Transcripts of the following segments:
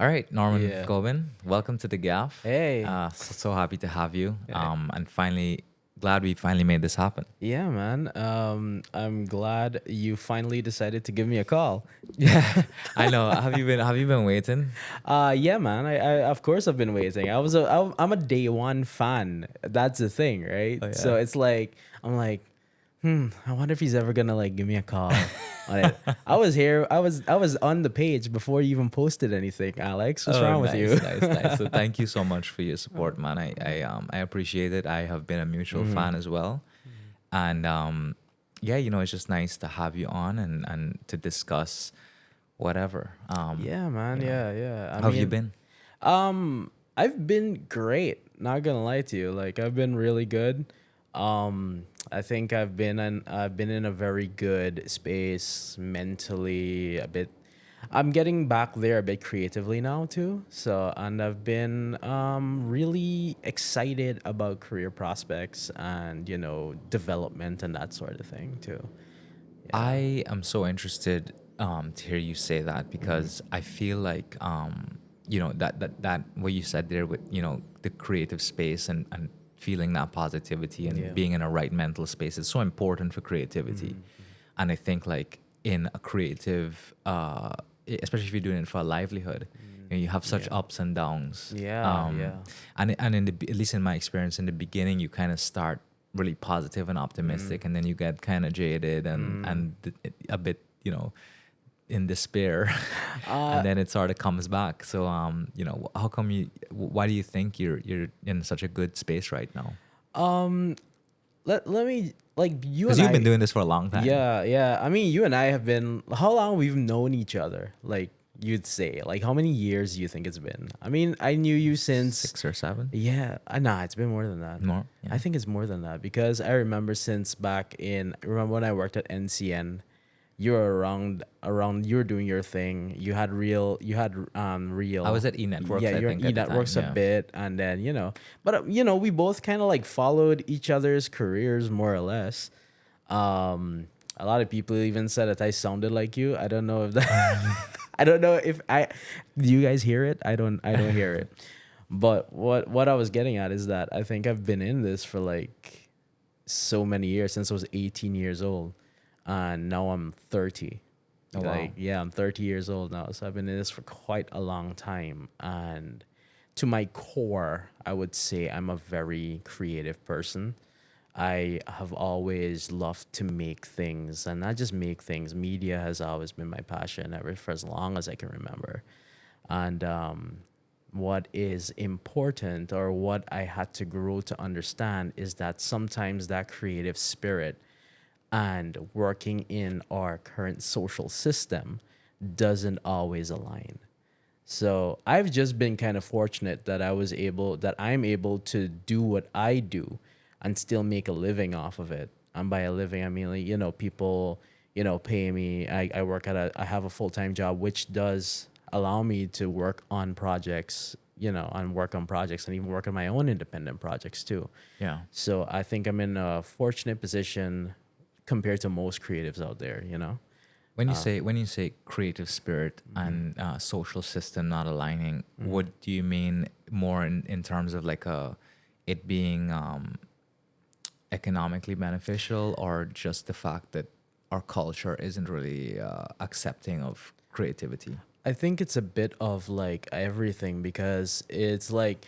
All right, Norman Yeah. Gobin, welcome to the Gaff. Hey. So happy to have you. Hey. And finally, glad we finally made this happen. Yeah, man. I'm glad you finally decided to give me a call. Yeah, I know. Have you been waiting? Yeah, man. I of course I've been waiting. I'm a day one fan. That's the thing, right? Oh So yeah. it's like I'm like, I wonder if he's ever gonna like give me a call on it. I was here. I was on the page before you even posted anything. Alex, what's Oh, wrong with you? nice, nice, nice. So thank you so much for your support, man. I appreciate it. I have been a mutual fan as well, and yeah, it's just nice to have you on and to discuss whatever. Yeah, man. Yeah, yeah. I How have you mean, been? I've been great. Not gonna lie to you. Like I've been really good. I think I've been in a very good space mentally. A bit. I'm getting back there a bit creatively now too. So and I've been really excited about career prospects and development and that sort of thing too. Yeah. I am so interested to hear you say that because I feel like that what you said there with the creative space and feeling that positivity and Yeah. being in a right mental space is so important for creativity. And I think like in a creative, especially if you're doing it for a livelihood, you have such Yeah. ups and downs. Yeah. Yeah. And at least in my experience, in the beginning, you kind of start really positive and optimistic, and then you get kind of jaded and a bit, in despair, Uh, and then it sort of comes back. So, how come why do you think you're in such a good space right now? let me like you Because and you've been I. doing this for a long time. Yeah, yeah. I mean, you and I have been how long we've known each other? Like you'd say, like how many years do you think it's been? I mean, I knew you since 6 or 7 yeah, nah, it's been more than that. more. I Yeah. think it's more than that because I remember since remember when I worked at NCN, you were around you were doing your thing. I was real at E Networks, yeah, I your think, E at the time. networks a Yeah. bit and then we both kind of like followed each other's careers more or less. A lot of people even said that I sounded like you. I don't know if that I don't know if I do you guys hear it? I don't hear it. But what I was getting at is that I think I've been in this for like so many years since I was 18 years old, and now I'm 30. Oh wow. Like yeah, I'm 30 years old now, so I've been in this for quite a long time. And to my core, I would say I'm a very creative person. I have always loved to make things and not just make things. Media has always been my passion ever for as long as I can remember. And what is important or what I had to grow to understand is that sometimes that creative spirit and working in our current social system doesn't always align. So I've just been kind of fortunate that I'm able to do what I do and still make a living off of it. And by a living, I mean, like, people, pay me. I have a full-time job, which does allow me to work on projects, and work on projects and even work on my own independent projects too. Yeah. So I think I'm in a fortunate position compared to most creatives out there. When you say creative spirit and social system not aligning, what do you mean more in terms of like it being economically beneficial, or just the fact that our culture isn't really accepting of creativity? I think it's a bit of like everything because it's like,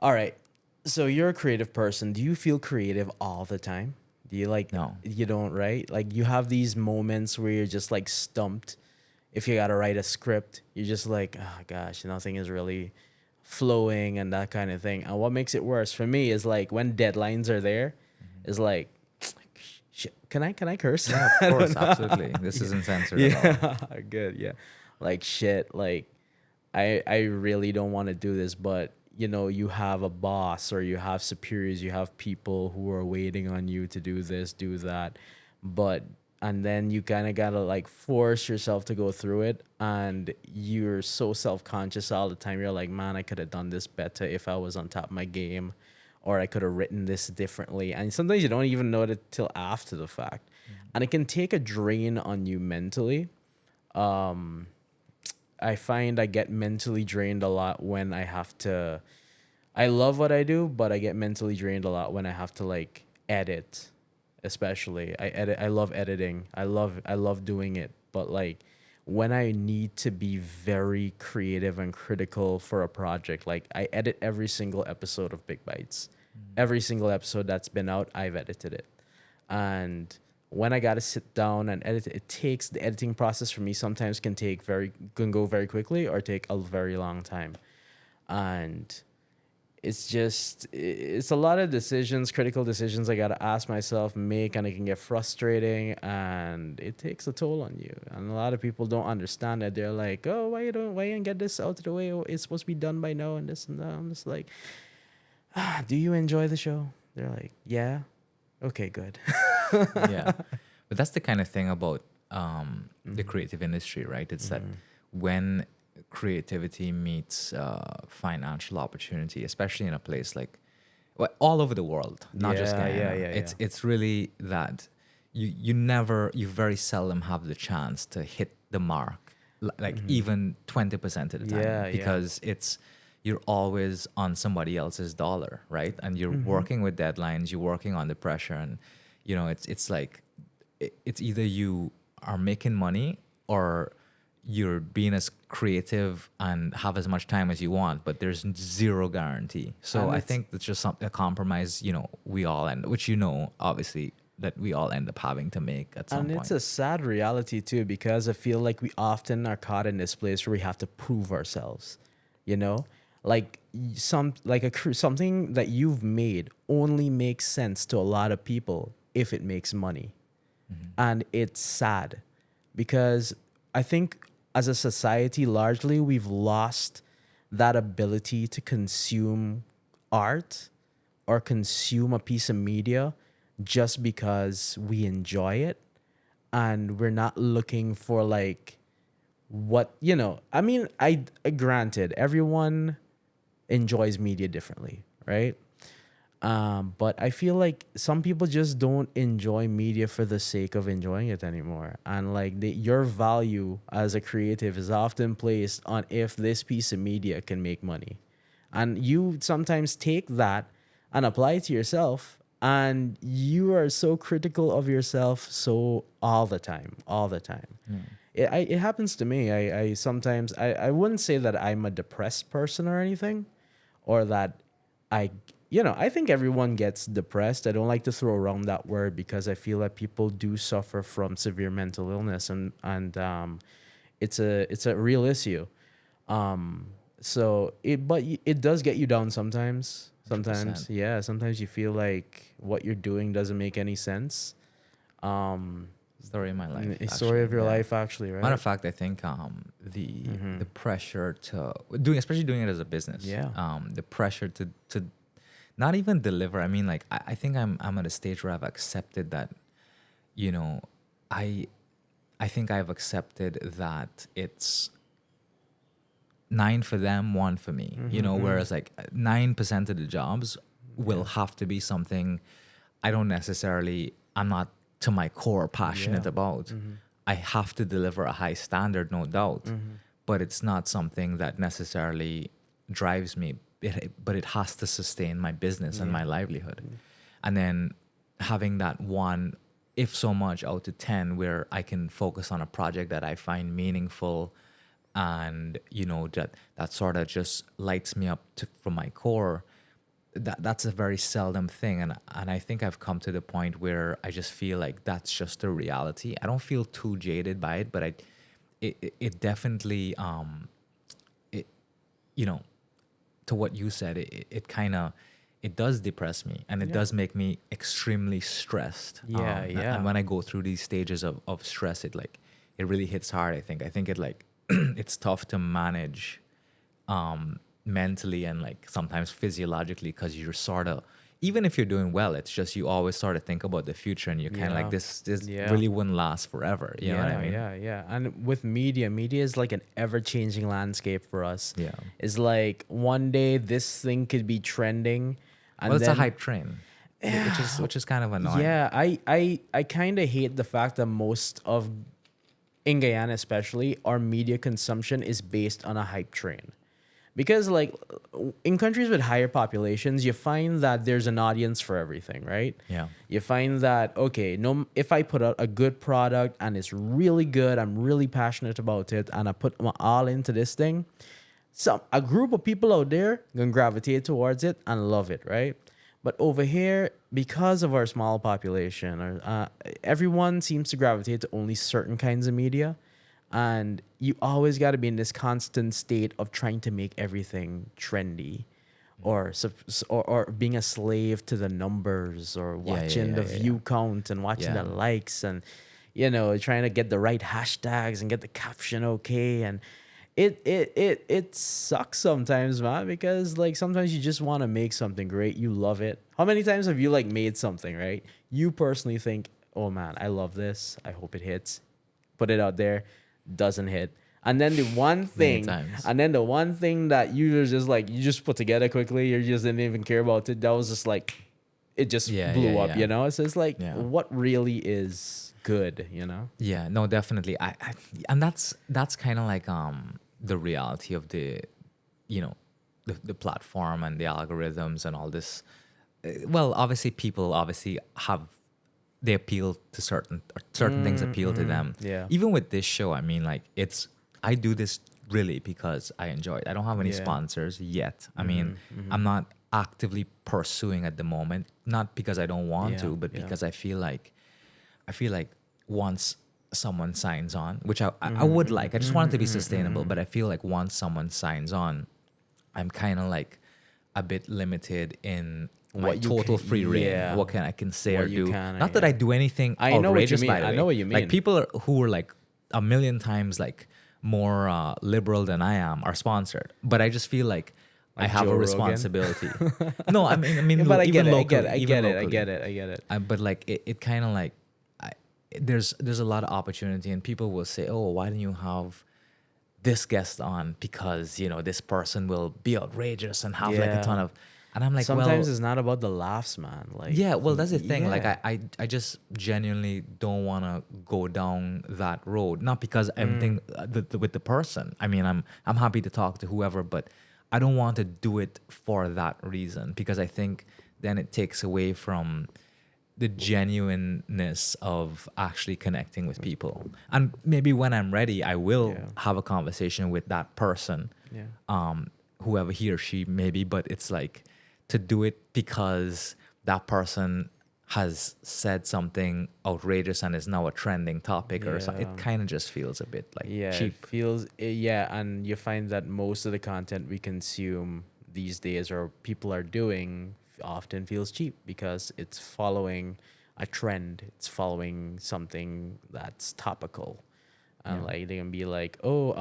all right, so you're a creative person. Do you feel creative all the time? Do you like, No. you don't, right? Like you have these moments where you're just like stumped. If you got to write a script, you're just like, oh gosh, nothing is really flowing and that kind of thing. And what makes it worse for me is like when deadlines are there, is like, shit, can I curse? Yeah, of course, absolutely. This isn't censored at all. Yeah, good. Yeah, like shit. Like I really don't want to do this, but you have a boss or you have superiors, you have people who are waiting on you to do this, do that, but and then you kind of gotta like force yourself to go through it, and you're so self-conscious all the time. You're like, man, I could have done this better if I was on top of my game, or I could have written this differently. And sometimes you don't even know it till after the fact, and it can take a drain on you mentally. I find I get mentally drained a lot when I have to. I love what I do, but I get mentally drained a lot when I have to like edit, especially. I love editing. I love doing it, but like when I need to be very creative and critical for a project, like I edit every single episode of Big Bites. Every single episode that's been out, I've edited it. And when I got to sit down and edit it, it takes the editing process for me sometimes can go very quickly or take a very long time. And it's a lot of decisions, critical decisions I got to ask myself, make, and it can get frustrating, and it takes a toll on you. And a lot of people don't understand that. They're like, oh, why you don't get this out of the way? Oh, it's supposed to be done by now and this and that. I'm just like, do you enjoy the show? They're like, yeah. Okay, good. Yeah, but that's the kind of thing about the creative industry, right? It's that when creativity meets financial opportunity, especially in a place like, well, all over the world, not just Guyana. It's really that you very seldom have the chance to hit the mark, like even 20% of the time, because you're always on somebody else's dollar, right? And you're working with deadlines, you're working on the pressure, and it's like it's either you are making money or you're being as creative and have as much time as you want, but there's zero guarantee. So I think that's just a compromise, we all end, which obviously that we all end up having to make at some point. And it's a sad reality too, because I feel like we often are caught in this place where we have to prove ourselves, like something that you've made only makes sense to a lot of people if it makes money. And it's sad because I think as a society, largely, we've lost that ability to consume art or consume a piece of media just because we enjoy it. And we're not looking for like what, I mean, I granted, everyone enjoys media differently, right? But I feel like some people just don't enjoy media for the sake of enjoying it anymore. And like your value as a creative is often placed on if this piece of media can make money. And you sometimes take that and apply it to yourself. And you are so critical of yourself all the time. It happens to me. I sometimes, I wouldn't say that I'm a depressed person or anything, or that I think everyone gets depressed. I don't like to throw around that word because I feel that people do suffer from severe mental illness, and it's a real issue. But it does get you down sometimes. Sometimes, 100%. yeah. Sometimes you feel like what you're doing doesn't make any sense. Story of my life. A story of your life, actually, right? Matter of fact, I think the pressure to especially doing it as a business. Yeah. The pressure to not even deliver. I mean, like I think I'm at a stage where I've accepted that, I think I've accepted that it's 9 for them, 1 for me. Whereas like 9% of the jobs will have to be something I'm not to my core passionate about. I have to deliver a high standard, no doubt, but it's not something that necessarily drives me. But it has to sustain my business and my livelihood. And then having that 1, if so much, out of 10, where I can focus on a project that I find meaningful and, that sort of just lights me up from my core, that's a very seldom thing. And I think I've come to the point where I just feel like that's just a reality. I don't feel too jaded by it, but it definitely, to what you said, it kind of, it does depress me, and it does make me extremely stressed. And when I go through these stages of stress, it really hits hard. I think it like it's tough to manage mentally and like sometimes physiologically, because you're sort of, even if you're doing well, it's just you always sort of think about the future, and you're kind of like this really wouldn't last forever. You know what I mean? Yeah. And with media is like an ever-changing landscape for us. Yeah. It's like one day this thing could be trending, and It's a hype train, which is kind of annoying. Yeah, I kind of hate the fact that most of in Guyana especially, our media consumption is based on a hype train. Because like in countries with higher populations, you find that there's an audience for everything, right? Yeah. You find that okay, no, if I put out a good product and it's really good, I'm really passionate about it, and I put my all into this thing, a group of people out there gonna gravitate towards it and love it, right? But over here, because of our small population, or everyone seems to gravitate to only certain kinds of media, and you always got to be in this constant state of trying to make everything trendy, or being a slave to the numbers, or watching the view count and watching the likes, and trying to get the right hashtags and get the caption okay. And it sucks sometimes, man, because like sometimes you just want to make something great, you love it. How many times have you like made something, right? You personally think, oh man, I love this, I hope it hits, put it out there, doesn't hit. And then the one thing, that you were just like, you just put together quickly, you just didn't even care about it. That was just like, it just blew up, you know? So it's like, what really is good, you know? Yeah, no, definitely. And that's kind of like the reality of the platform and the algorithms and all this. Well, obviously, people obviously have, they appeal to certain things appeal to them. Yeah. Even with this show, I mean, like I do this really because I enjoy it. I don't have any sponsors yet. I mean, I'm not actively pursuing at the moment, not because I don't want to, but because I feel like once someone signs on, which I would like, I just want it to be sustainable, but I feel like once someone signs on, I'm kind of like a bit limited in my What you total can- free reign. yeah. What can I can say or What you do? can, Not that I do anything I know what you outrageous, mean. by the way. I know what you mean. Like people who are like a million times like more liberal than I am are sponsored, but I just feel like I have Joe a Rogan? responsibility. No, I mean, But I even get it, locally, I even get it, I locally. get it, I get it. But like it kind of like there's a lot of opportunity, and people will say, oh, why don't you have this guest on, because this person will be outrageous and have like a ton of, and I'm like, Sometimes well, it's not about the laughs, man. Like, yeah, well, that's the thing. Like yeah. I just genuinely don't want to go down that road, not because everything with the person. I mean, I'm happy to talk to whoever, but I don't want to do it for that reason, because I think then it takes away from the genuineness of actually connecting with people. And maybe when I'm ready, I will have a conversation with that person, whoever he or she may be. But it's like, to do it because that person has said something outrageous and is now a trending topic or something, it kind of just feels a bit like cheap. It feels and you find that most of the content we consume these days, or people are doing, often feels cheap because it's following a trend, it's following something that's topical. And like they can be like, oh,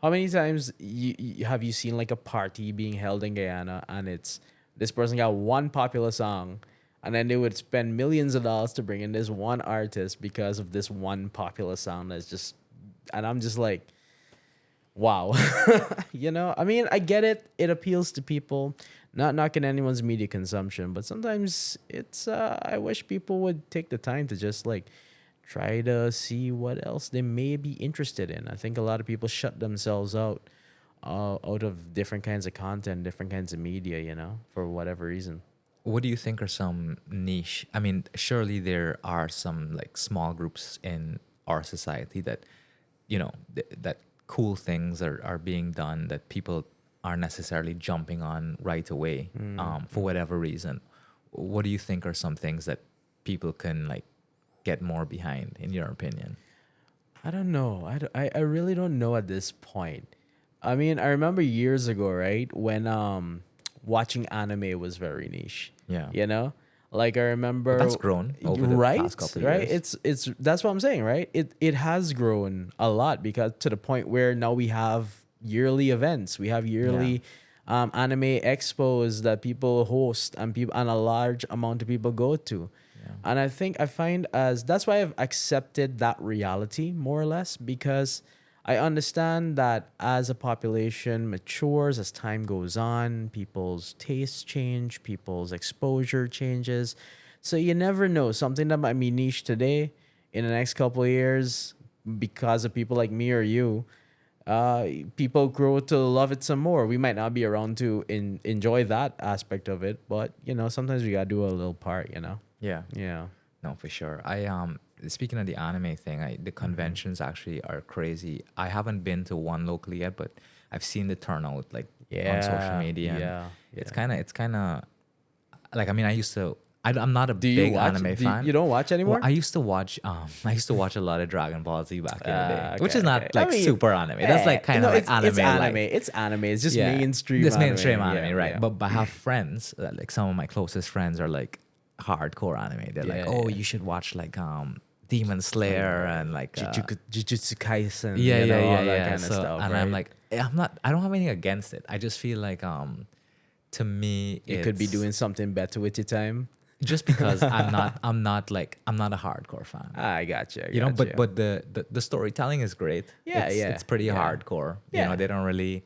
how many times you have you seen like a party being held in Guyana, and it's this person got one popular song, and then they would spend millions of dollars to bring in this one artist because of this one popular song that's just, and I'm just like, wow. I mean, I get it, it appeals to people, not knocking anyone's media consumption, but sometimes it's I wish people would take the time to just like try to see what else they may be interested in. I think a lot of people shut themselves out of different kinds of content, different kinds of media, for whatever reason. What do you think are some niche? I mean, surely there are some like small groups in our society that, that cool things are being done that people aren't necessarily jumping on right away, for whatever reason. What do you think are some things that people can like get more behind, in your opinion? I don't know. I really don't know at this point. I mean, I remember years ago, right, when watching anime was very niche. Yeah. Like I remember, But that's grown over the past couple of right? years. It's that's what I'm saying, right? It has grown a lot, because to the point where now we have yearly events, we have yearly anime expos that people host, and a large amount of people go to. And I find as that's why I've accepted that reality more or less, because I understand that as a population matures, as time goes on, people's tastes change, people's exposure changes. So you never know. Something that might be niche today, in the next couple of years, because of people like me or you, people grow to love it some more. We might not be around to enjoy that aspect of it, but sometimes we gotta do a little part. Yeah. Yeah. No, for sure. Speaking of the anime thing, the conventions actually are crazy. I haven't been to one locally yet, but I've seen the turnout like on social media. And Yeah. it's kind of like, I mean, I'm not a Do you big watch? anime fan. You don't watch anymore? Well, I used to watch a lot of Dragon Ball Z back in the day, which Okay, is not okay. like I mean, super anime. That's like kind of like it's anime. anime. Like, It's anime. It's just yeah, mainstream. just anime. mainstream anime, Yeah, right? yeah. But I have friends like some of my closest friends are like hardcore anime. They're like, oh, you should watch like Demon Slayer and like Jujutsu Kaisen. yeah, all that kind of So, stuff. and right? I'm like, I don't have anything against it. I just feel like to me you could be it's- doing something better with your time. just because I'm not a hardcore fan. I gotcha. You know, but the storytelling is great. Yeah, It's pretty yeah. hardcore. You Yeah. know, they don't really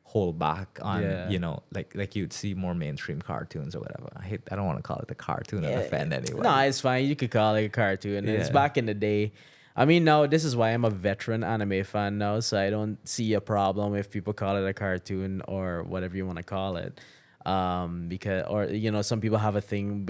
hold back on Yeah. like you'd see more mainstream cartoons or whatever. I don't want to call it a cartoon and offend anyone. No, it's fine. You could call it a cartoon. It's Yeah. back in the day. I mean, now this is why I'm a veteran anime fan now, so I don't see a problem if people call it a cartoon or whatever you want to call it. Because some people have a thing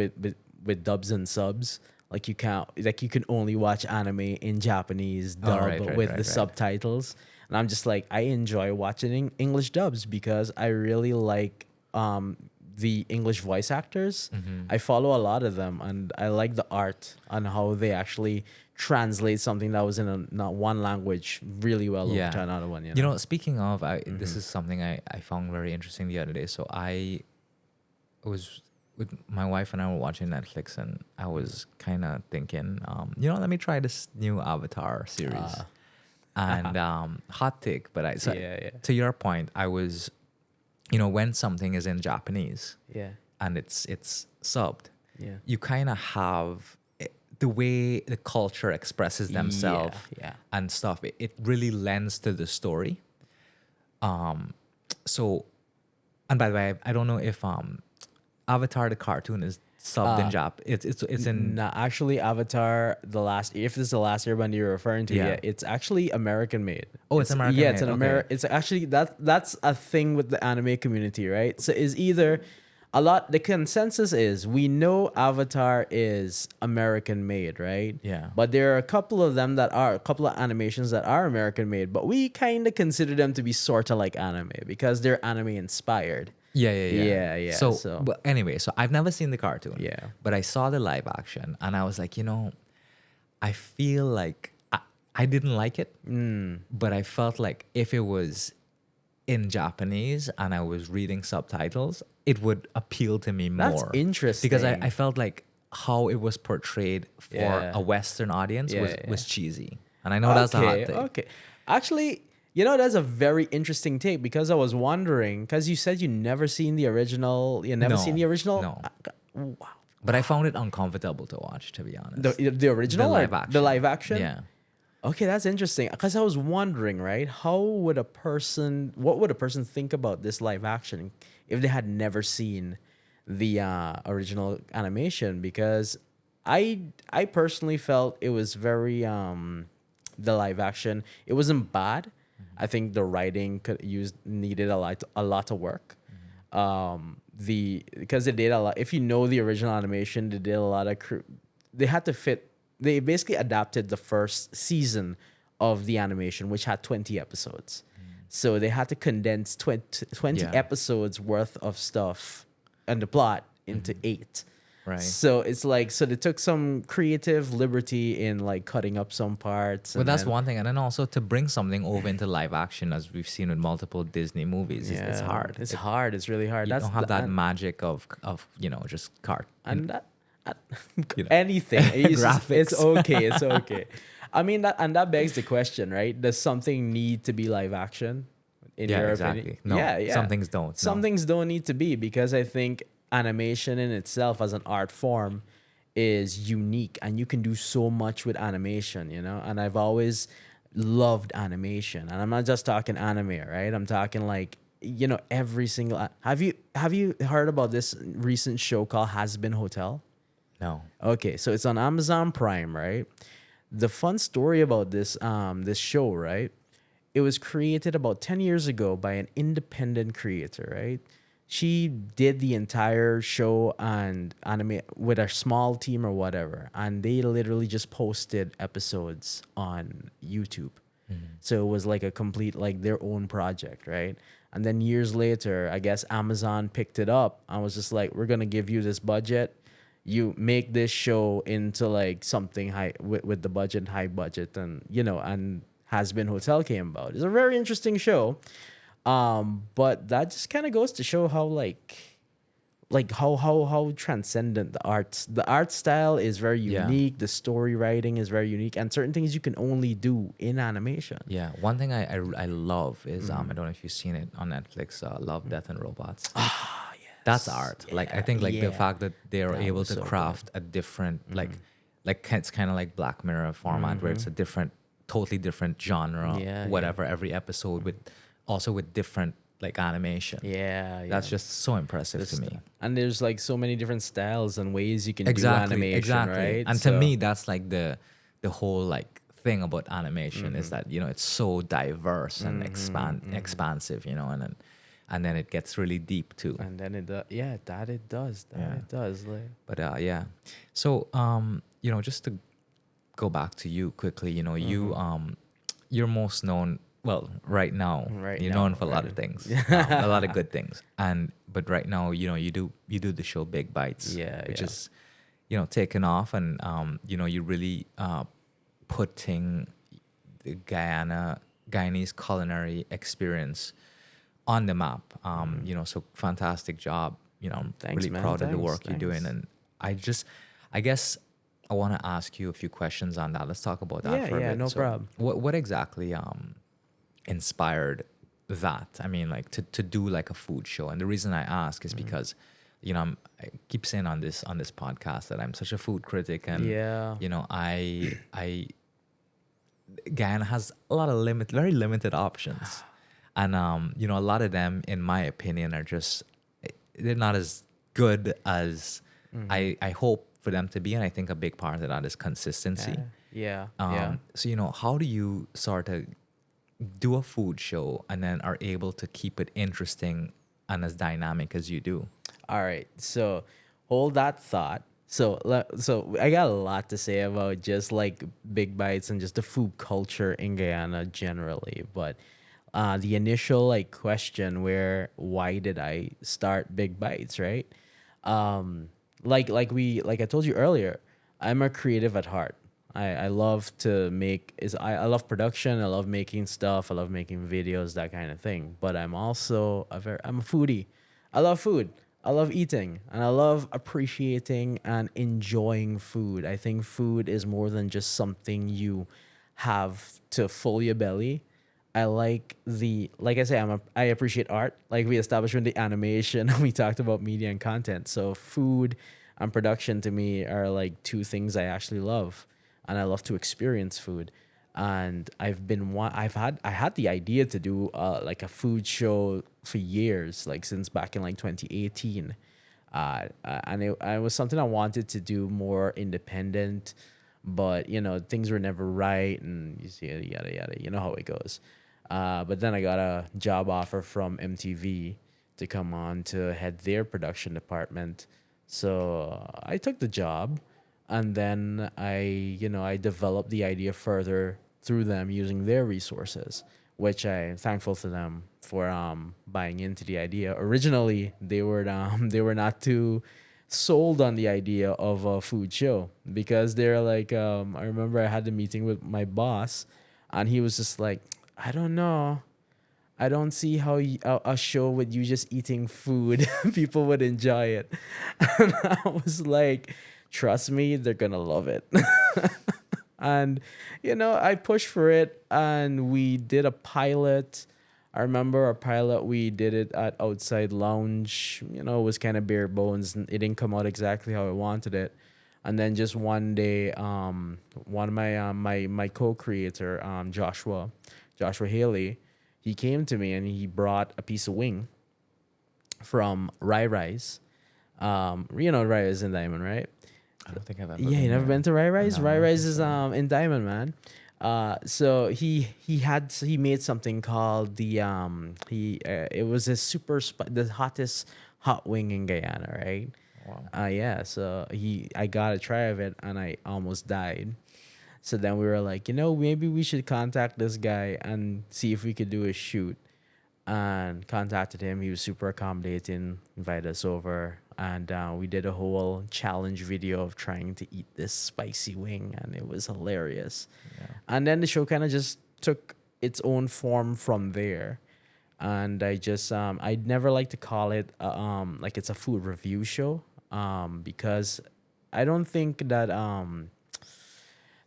with dubs and subs. Like you can only watch anime in Japanese dub with the subtitles. And I'm just like, I enjoy watching English dubs because I really like the English voice actors. I follow a lot of them, and I like the art on how they actually translate something that was in not one language really well over to another one. You know, speaking of, this is something I found very interesting the other day. So I was with my wife and I were watching Netflix, and I was kind of thinking, let me try this new Avatar series. And hot take, but to your point, I was, when something is in Japanese, and it's subbed, you kind of have the way the culture expresses themselves and stuff. It really lends to the story. So, and by the way, I don't know if Avatar the cartoon is subbed in Jap. It's in actually Avatar if this is the last Airbender you're referring to, it's actually American made. Oh, it's American Yeah, made. it's an Okay. It's actually that's a thing with the anime community, right? So is either the consensus is we know Avatar is American made, right? Yeah. But there are a couple of animations that are American made, but we kind of consider them to be sort of like anime because they're anime inspired. Yeah. So, but anyway, so I've never seen the cartoon. Yeah. But I saw the live action, and I was like, I feel like I didn't like it, but I felt like if it was in Japanese and I was reading subtitles, it would appeal to me more. That's interesting. Because I felt like how it was portrayed for a Western audience was cheesy. And I know that's a hot thing. Okay. Actually, that's a very interesting take because I was wondering, because you said you never seen the original. You never seen the original? No. Wow. But I found it uncomfortable to watch, to be honest. The original? The live or action. The live action? Yeah. Okay, that's interesting. Because I was wondering, right? What would a person think about this live action if they had never seen the original animation? Because I personally felt it was very the live action. It wasn't bad. I think the writing needed a lot of work. Because they did a lot. If you know the original animation, they did a lot of. They had to fit. They basically adapted the first season of the animation, which had 20 episodes. So they had to condense 20 episodes worth of stuff and the plot into 8. Right. So it's like, they took some creative liberty in like cutting up some parts. Well, that's one thing. And then also to bring something over into live action, as we've seen with multiple Disney movies, it's hard. It's hard. It's really hard. You don't have that magic of just cart. And that, anything. Graphics. It's okay. It's okay. I mean, that begs the question, right? Does something need to be live action? In your opinion? No, yeah. some things don't. Some things don't need to be, because I think animation in itself as an art form is unique, and you can do so much with animation, And I've always loved animation, and I'm not just talking anime, right? I'm talking like, every single. Have you heard about this recent show called Has Been Hotel? No. Okay, so it's on Amazon Prime, right? The fun story about this show, right? It was created about 10 years ago by an independent creator, right? She did the entire show and anime with a small team or whatever, and they literally just posted episodes on YouTube. So it was like a complete, like their own project, right? And then years later, I guess Amazon picked it up and was just like, we're gonna give you this budget. You make this show into like something high with the budget, high budget, and and Has Been Hotel came about. It's a very interesting show. But that just kind of goes to show how how transcendent the art style is very Yeah. unique. The story writing is very unique, and certain things you can only do in animation. Yeah, one thing I love is I don't know if you've seen it on Netflix, Love, Death and Robots. Ah, That's yes. art. Like I Yeah, think like the yeah. fact that they are That able was to so good. craft a different like it's kind of like Black Mirror format where it's a different, totally different genre, Yeah, whatever every episode with also with different like animation. Yeah, yeah. That's just so impressive to me. And there's like so many different styles and ways you can do Exactly, animation, exactly. right? And So- to me, that's like the whole like thing about animation is that it's so diverse and expansive, and then it gets really deep too. and then it does, yeah, that it does, Yeah. it does. Like, But yeah, so just to go back to you quickly, you're most known. Well, right now, Right you're now, known for a lot of right. things, a lot of good things, but right now, you do the show Big Bites, Yeah, which yeah. is taken off, and you really putting the Guyanese culinary experience on the map. So fantastic job. I'm Thanks, really man. proud of the Thanks, work you're doing, thanks. and I guess I want to ask you a few questions on that. Let's talk about that Yeah, for a yeah, bit. no So problem. What exactly inspired that? I mean, like to do like a food show, and the reason I ask is because I keep saying on this podcast that I'm such a food critic, and Yeah. I Guyana has a lot of very limited options, and a lot of them, in my opinion, are just they're not as good as I hope for them to be, and I think a big part of that is consistency. Yeah. So how do you sort of do a food show and then are able to keep it interesting and as dynamic as you do? All right. So hold that thought. So I got a lot to say about just like Big Bites and just the food culture in Guyana generally, but the initial like question why did I start Big Bites, right? Like I told you earlier, I'm a creative at heart. I love to I love production, I love making stuff, I love making videos, that kind of thing. But I'm also I'm a foodie. I love food. I love eating, and I love appreciating and enjoying food. I think food is more than just something you have to fill your belly. I like I say, I appreciate art. Like we established in the animation, we talked about media and content. So food and production to me are like two things I actually love, and I love to experience food. And I had the idea to do like a food show for years, like since back in like 2018. And it was something I wanted to do more independent, but things were never right, and you see yada yada, you know how it goes. But then I got a job offer from MTV to come on to head their production department. So I took the job, and then I developed the idea further through them using their resources, which I'm thankful to them for buying into the idea. Originally, they were not too sold on the idea of a food show, because they're like, I remember I had the meeting with my boss, and he was just like, I don't know. I don't see how a show with you just eating food, people would enjoy it. And I was like, trust me, they're going to love it. And, I pushed for it, and we did a pilot. I remember our pilot, we did it at Outside Lounge. It was kind of bare bones. And it didn't come out exactly how I wanted it. And then just one day, one of my co-creator, Joshua Haley, he came to me and he brought a piece of wing from Rye Rice. Rye Rice in Diamond, right? I don't think I've ever Yeah, you been never there. been to Rai Rise? No, Rai I don't Rise think is so. in Diamond, man. So he made something called it was a the hottest hot wing in Guyana, right? Wow. Yeah. So I got a try of it and I almost died. So then we were like, maybe we should contact this guy and see if we could do a shoot. And contacted him. He was super accommodating, invited us over, and we did a whole challenge video of trying to eat this spicy wing, and it was hilarious. Yeah. And then the show kind of just took its own form from there. And I'd never like to call it like it's a food review show, because I don't think that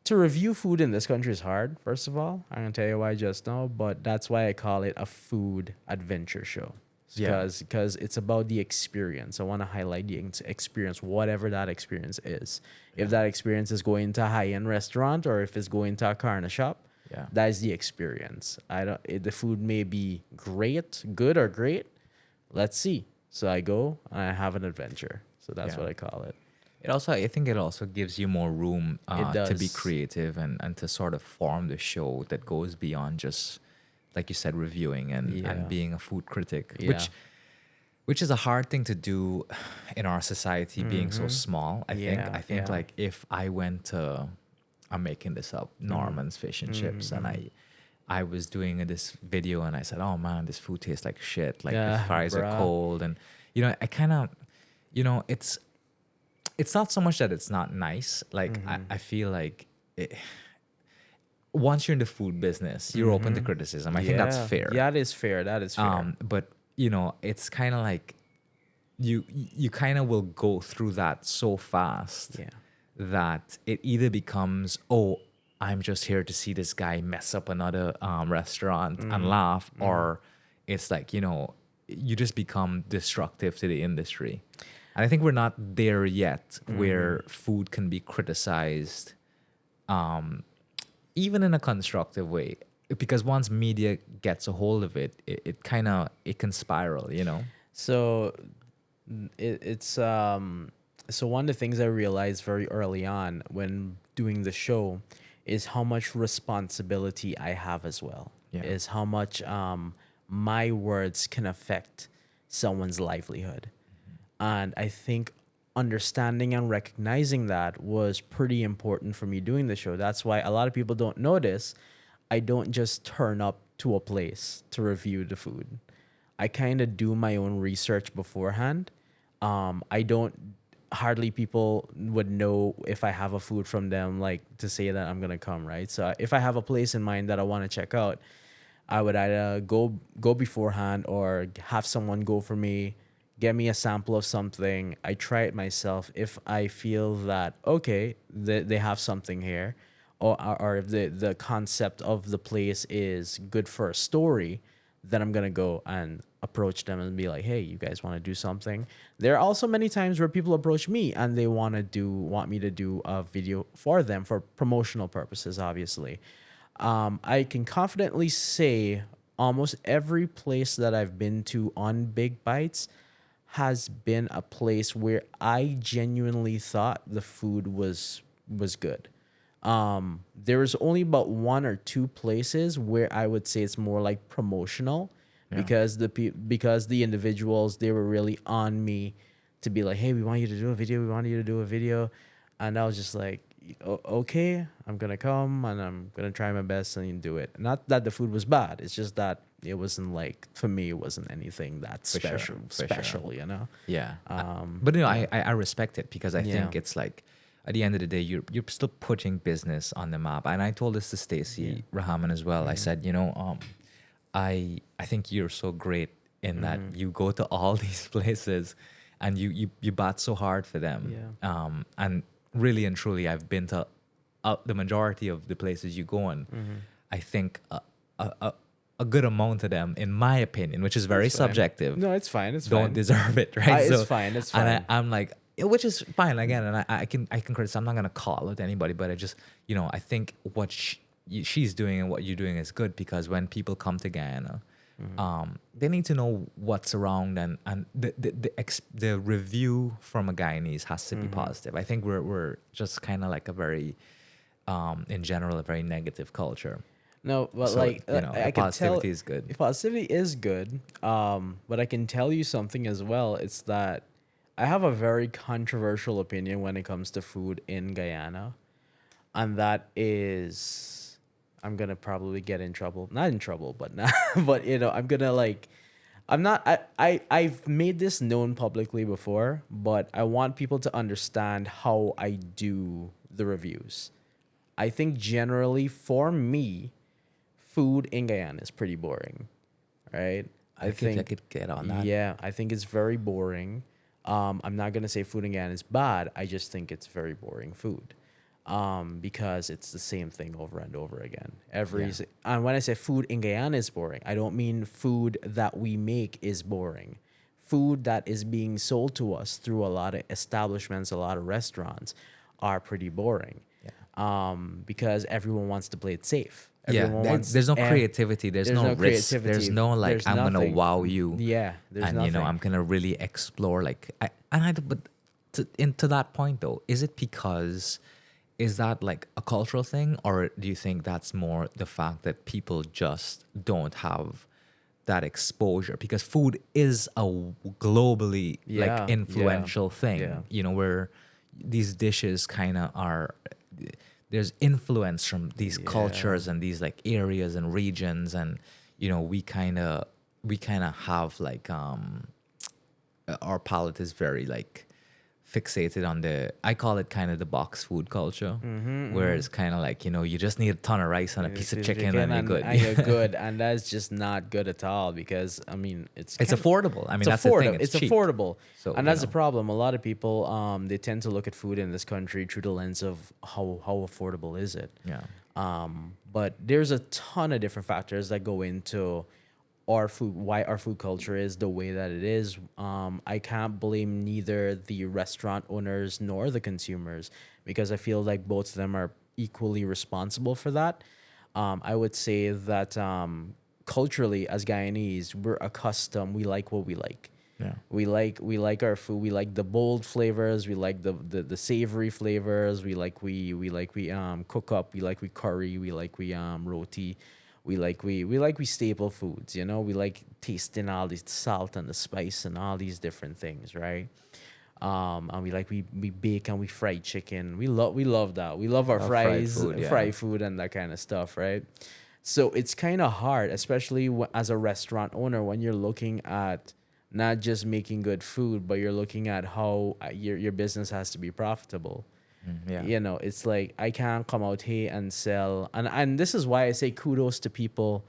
to review food in this country is hard. First of all, I'm gonna tell you why just now, but that's why I call it a food adventure show. Yeah. Because it's about the experience. I want to highlight the experience, whatever that experience is. If that experience is going to a high-end restaurant or if it's going to a carne shop, Yeah. that is the experience. The food may be good or great. Let's see. So I go and I have an adventure. So that's Yeah. what I call it. I think it also gives you more room It to be does. creative and to sort of form the show that goes beyond just, like you said, reviewing and Yeah. being a food critic, Yeah. which is a hard thing to do in our society, being so small. I think Mm-hmm. Yeah, I think yeah. like if I went to, I'm making this up, Norman's Fish and Chips, and I was doing this video and I said, oh man, this food tastes like shit. Like the Yeah, fries are bruh. cold, and I kind of, it's not so much that it's not nice. Like I feel like once you're in the food business, you're open to criticism. I think that's fair. Yeah, that is fair. That is fair. But it's kind of like you kind of will go through that so fast Yeah. that it either becomes, oh, I'm just here to see this guy mess up another restaurant and laugh, or it's like you just become destructive to the industry. And I think we're not there yet where food can be criticized, even in a constructive way. Because once media gets a hold of it, it can spiral. So it's so one of the things I realized very early on when doing the show is how much responsibility I have as well. Yeah. Is how much my words can affect someone's livelihood. And I think understanding and recognizing that was pretty important for me doing the show. That's why a lot of people don't notice I don't just turn up to a place to review the food. I kind of do my own research beforehand. I don't hardly people would know if I have a food from them, like to say that I'm gonna come, right? So if I have a place in mind that I want to check out, I would either go beforehand or have someone go for me, get me a sample of something. I try it myself. If I feel that okay, they have something here, or if the concept of the place is good for a story, then I'm gonna go and approach them and be like, hey, you guys want to do something? There are also many times where people approach me and they want me to do a video for them for promotional purposes, obviously. I can confidently say almost every place that I've been to on Big Bites has been a place where I genuinely thought the food was good. There was only about one or two places where I would say it's more like promotional, because the individuals, they were really on me to be like, hey, we want you to do a video. We want you to do a video. And I was just like, okay, I'm going to come and I'm going to try my best and do it. Not that the food was bad. It's just that it wasn't like, for me, it wasn't anything that For sure, special, for sure. you know? Yeah. Um, But I respect it, because I Yeah. think it's like at the end of the day, you're still putting business on the map. And I told this to Stacy Rahaman as well. I said, I think you're so great in that you go to all these places and you bat so hard for them. Yeah. And really and truly, I've been to the majority of the places you go in. I think a good amount of them, in my opinion, which is very It's fine. subjective, No, it's fine. It's don't fine. deserve it, right? It's fine. It's fine. And I'm like, which is fine again, and I can criticize. I'm not gonna call out anybody, but I just I think what she's doing and what you're doing is good, because when people come to Guyana, They need to know what's around, and the review from a Guyanese has to be positive. I think we're just kind of like a very in general a very negative culture. No, but So like the I can tell positivity is good. positivity is good. But I can tell you something as well. It's that I have a very controversial opinion when it comes to food in Guyana, and that is I'm gonna probably get in trouble. Not in trouble, but not. But I'm gonna like. I'm not. I've made this known publicly before, but I want people to understand how I do the reviews. I think generally for me, food in Guyana is pretty boring, right? I could get on that. Yeah, I think it's very boring. I'm not gonna say food in Guyana is bad. I just think it's very boring food, because it's the same thing over and over again. Yeah. And when I say food in Guyana is boring, I don't mean food that we make is boring. Food that is being sold to us through a lot of establishments, a lot of restaurants, are pretty boring. Because everyone wants to play it safe. Yeah, Everyone wants. there's no creativity. There's no risk. There's no like There's I'm gonna nothing. wow you. Yeah, there's And nothing. I'm gonna really explore but to that point though, is that like a cultural thing, or do you think that's more the fact that people just don't have that exposure? Because food is a globally Yeah, like influential thing. yeah. Where these dishes kind of are, there's influence from these cultures and these like areas and regions, and we kind of have like our palate is very like fixated on I call it kind of the box food culture, where it's kind of like you just need a ton of rice and a piece of chicken and you're good. And you're good, and that's just not good at all, because I mean It's kind of- affordable. I mean, it's that's affordable. the thing. It's cheap. Affordable, So, and that's the problem. A lot of people they tend to look at food in this country through the lens of how affordable is it. Yeah. But there's a ton of different factors that go into our food, why our food culture is the way that it is. I can't blame neither the restaurant owners nor the consumers, because I feel like both of them are equally responsible for that. I would say that culturally, as Guyanese, we're accustomed. We like what we like. Yeah. We like our food. We like the bold flavors. We like the savory flavors. We cook up. We curry. We roti. We staple foods. We like tasting all the salt and the spice and all these different things, right? And we bake and we fry chicken. We love that. We love our fried fries, food, yeah. fried food and that kind of stuff, right? So it's kind of hard, especially as a restaurant owner, when you're looking at not just making good food, but you're looking at how your business has to be profitable. Yeah. It's like I can't come out here and sell, and this is why I say kudos to people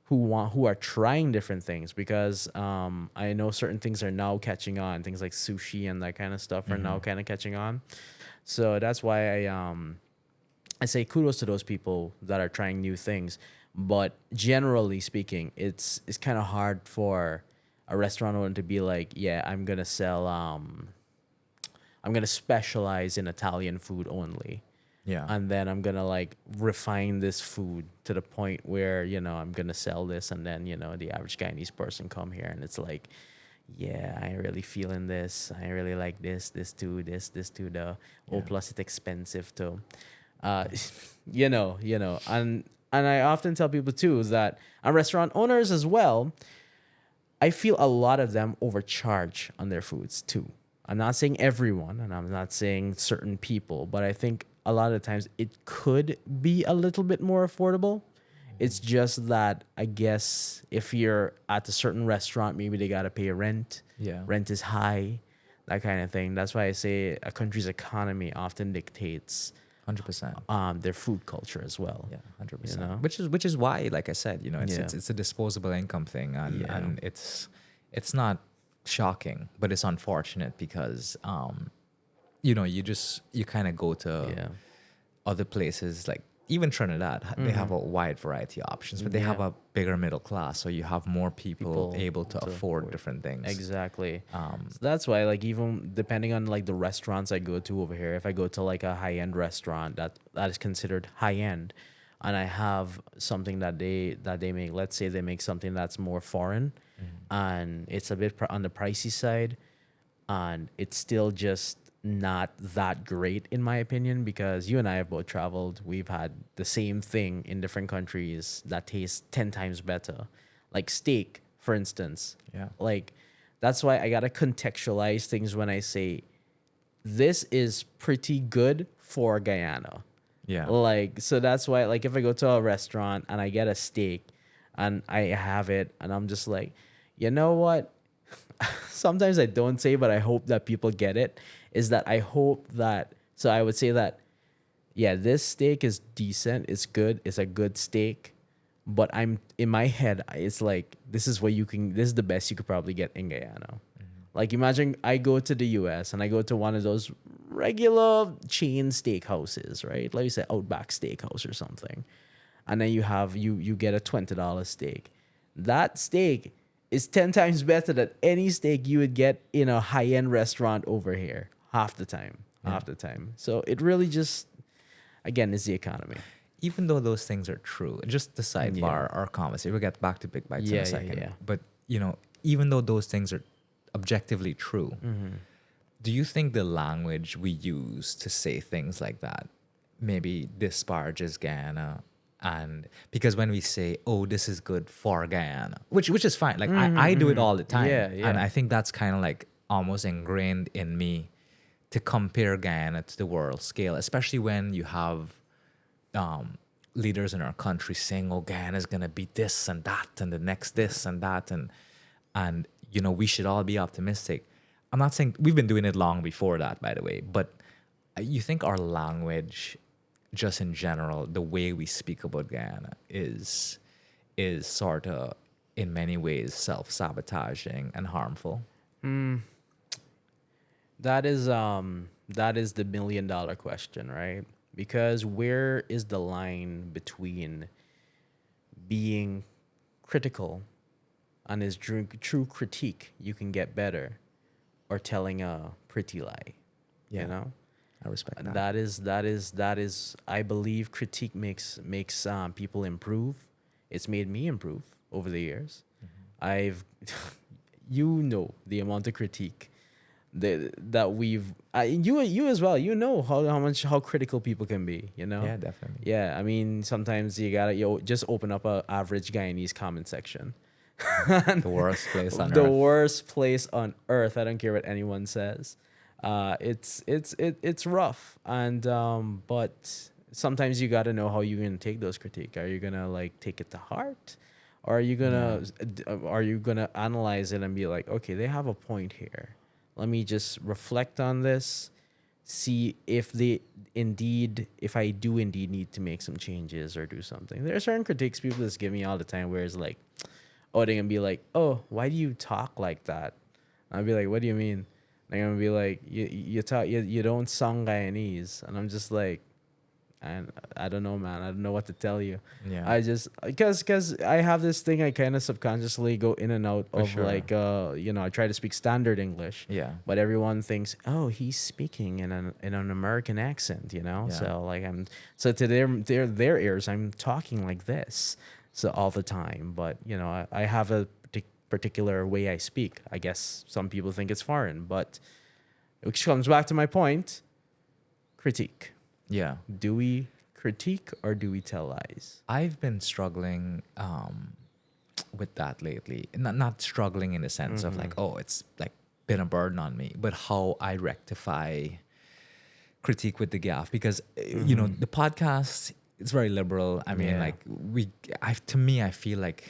who are trying different things, because I know certain things are now catching on. Things like sushi and that kind of stuff are now kind of catching on. So that's why I say kudos to those people that are trying new things. But generally speaking, it's kind of hard for a restaurant owner to be like, yeah, I'm gonna specialize in Italian food only. Yeah. And then I'm gonna like refine this food to the point where I'm gonna sell this, and then the average Guyanese person come here and it's like, yeah, I ain't really feeling this. I ain't really like this too, this too. Plus it's expensive too. And I often tell people too is that, and restaurant owners as well, I feel a lot of them overcharge on their foods too. I'm not saying everyone, and I'm not saying certain people, but I think a lot of times it could be a little bit more affordable. It's just that I guess if you're at a certain restaurant, maybe they gotta pay rent. Yeah. Rent is high, that kind of thing. That's why I say a country's economy often dictates 100%. their food culture as well. Yeah, 100%. You know? Which is why, like I said, it's Yeah. it's a disposable income thing, and Yeah. and it's not shocking, but it's unfortunate because you kind of go to Yeah. other places like even Trinidad. They have a wide variety of options, but they have Yeah. a bigger middle class, so you have more people able to afford different things. Exactly. So that's why, like, even depending on like the restaurants I go to over here, if I go to like a high end restaurant that is considered high end, and I have something that they make. Let's say they make something that's more foreign, and it's a bit on the pricey side, and it's still just not that great in my opinion, because you and I have both traveled. We've had the same thing in different countries that tastes 10 times better. Like steak, for instance. Yeah. Like that's why I got to contextualize things when I say this is pretty good for Guyana. Yeah. Like, so that's why, like, if I go to a restaurant and I get a steak and I have it and I'm just like, you know what? Sometimes I don't say, but I hope that people get it. Is that I hope that, so I would say that, yeah, this steak is decent. It's good. It's a good steak. But I'm in my head, it's like, this is what you can, this is the best you could probably get in Guyana. Like, imagine I go to the US and I go to one of those regular chain steakhouses, right? Like you said, Outback Steakhouse or something. And then you get a $20 steak. That steak is 10 times better than any steak you would get in a high-end restaurant over here. Half the time. Half the time. So it really just, again, is the economy. Even though those things are true, just the sidebar our conversation, we'll get back to big bites in a second. Yeah. But even though those things are objectively true, do you think the language we use to say things like that maybe disparages Guyana? And because when we say, oh, this is good for Guyana, which is fine. Like I do it all the time. Yeah. And I think that's kind of like almost ingrained in me to compare Guyana to the world scale, especially when you have leaders in our country saying, oh, Guyana is going to be this and that and the next this and that. And we should all be optimistic. I'm not saying we've been doing it long before that, by the way, but you think our language, just in general, the way we speak about Guyana is sort of in many ways self-sabotaging and harmful? That is the $1 million question, right? Because where is the line between being critical and is true critique you can get better, or telling a pretty lie? Yeah. You know? I respect that. That is I believe critique makes people improve. It's made me improve over the years. I've the amount of critique that we've you as well, how critical people can be, Yeah, definitely. Yeah, I mean, sometimes you gotta just open up a average Guyanese comment section. The worst place on The earth. worst place on earth. I don't care what anyone says. It's rough, and but sometimes you got to know how you're gonna take those critique. Are you gonna like take it to heart, or are you gonna analyze it and be like, okay, they have a point here. Let me just reflect on this, see if I do indeed need to make some changes or do something. There are certain critiques people just give me all the time where it's like, oh, they're gonna be like, oh, why do you talk like that? I'll be like, what do you mean? They're gonna be like, you don't sound Guyanese, and I'm just like, I don't know, man. I don't know what to tell you. Yeah. I just because I have this thing I kind of subconsciously go in and out of, sure. like I try to speak standard English. Yeah. But everyone thinks, oh, he's speaking in an American accent, Yeah. So like to their ears, I'm talking like this so all the time. But I have a particular way I speak. I guess some people think it's foreign, but which comes back to my point: critique. Yeah. Do we critique or do we tell lies? I've been struggling with that lately. Not struggling in the sense of like, oh, it's like been a burden on me, but how I rectify critique with the gaff, because the podcast, it's very liberal. I mean, Yeah. like to me, I feel like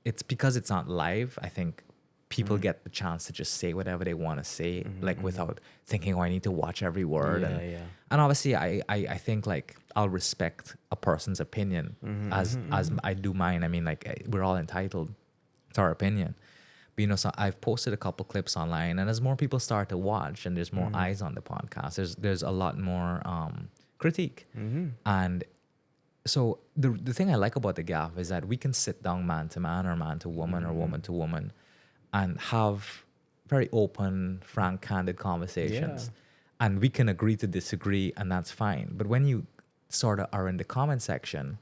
it's because it's not live. I think people get the chance to just say whatever they want to say, like without thinking, oh, I need to watch every word. Yeah. And obviously, I think like I'll respect a person's opinion as I do mine. I mean, like we're all entitled to our opinion. But so I've posted a couple clips online, and as more people start to watch, and there's more eyes on the podcast, there's a lot more critique. And so the thing I like about the gaff is that we can sit down man to man, or man to woman, or woman to woman, and have very open, frank, candid conversations. Yeah. And we can agree to disagree, and that's fine. But when you sort of are in the comment section,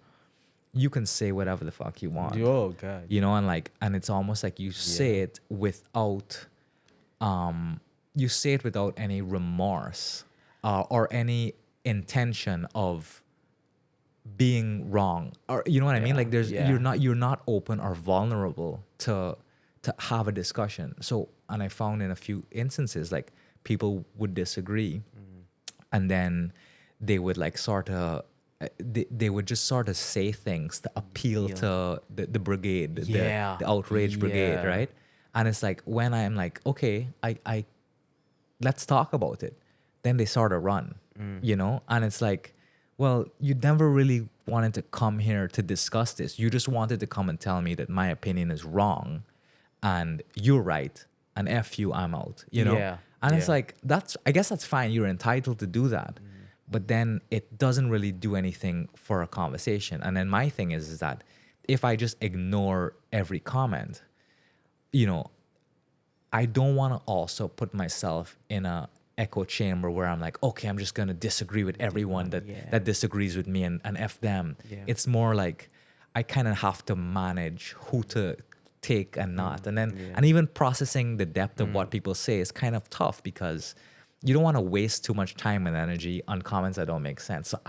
you can say whatever the fuck you want. Oh God. You know, and like, and it's almost like you say it without, you say it without any remorse, or any intention of being wrong, or you know what I mean? Like, you're not open or vulnerable to have a discussion. So, and I found in a few instances, like, people would disagree, and then they would like sort of, they would just sort of say things to appeal to the brigade, the outrage brigade, right? And it's like, when I'm like, okay, I let's talk about it, then they sort of run, you know? And it's like, well, you never really wanted to come here to discuss this. You just wanted to come and tell me that my opinion is wrong and you're right, and F you, I'm out, you know? Yeah. And it's like, I guess that's fine. You're entitled to do that. But then it doesn't really do anything for a conversation. And then my thing is that if I just ignore every comment, you know, I don't want to also put myself in a echo chamber where I'm like, okay, I'm just going to disagree with everyone that disagrees with me and F them. Yeah. It's more like I kind of have to manage who to take and not. And then, and even processing the depth of what people say is kind of tough, because you don't want to waste too much time and energy on comments that don't make sense. So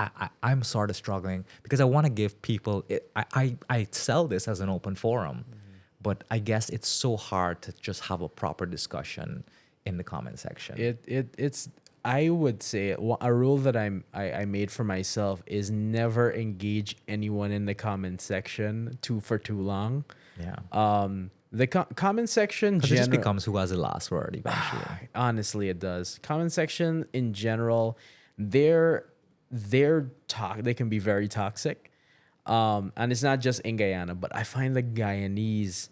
I'm sort of struggling, because I want to give people, I sell this as an open forum, but I guess it's so hard to just have a proper discussion in the comment section. It's I would say a rule that I made for myself is never engage anyone in the comment section for too long. Yeah. The comment section, Because it just becomes who has the last word eventually. Honestly, it does. Comment section in general, they can be very toxic. And it's not just in Guyana, but I find the Guyanese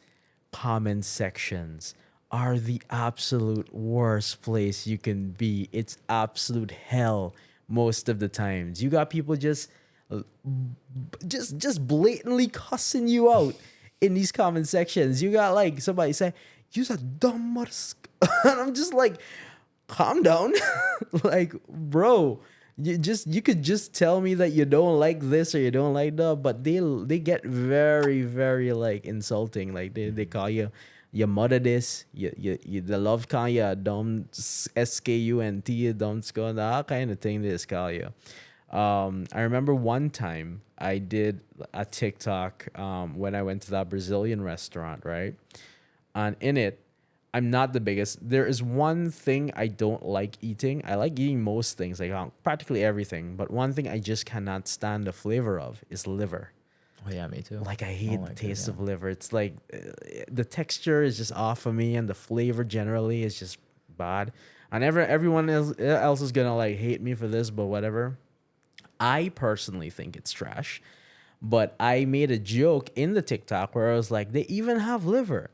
comment sections are the absolute worst place you can be. It's absolute hell most of the times. You got people just blatantly cussing you out in these comment sections. You got like somebody say, "You's a dumb mother," and I'm just like, calm down. Like, bro, you could just tell me that you don't like this or you don't like that, but they get very, very like insulting. Like they call you your mother this, you the love call you a dumb skunt, you dumb skunt, that kind of thing they just call you. I remember one time I did a TikTok when I went to that Brazilian restaurant, right? And in it, I'm not the biggest. There is one thing I don't like eating. I like eating most things, like practically everything. But one thing I just cannot stand the flavor of is liver. Oh yeah, me too. Like, I hate the taste of liver. It's like the texture is just off of me, and the flavor generally is just bad. And everyone else is gonna like hate me for this, but whatever. I personally think it's trash. But I made a joke in the TikTok where I was like, they even have liver,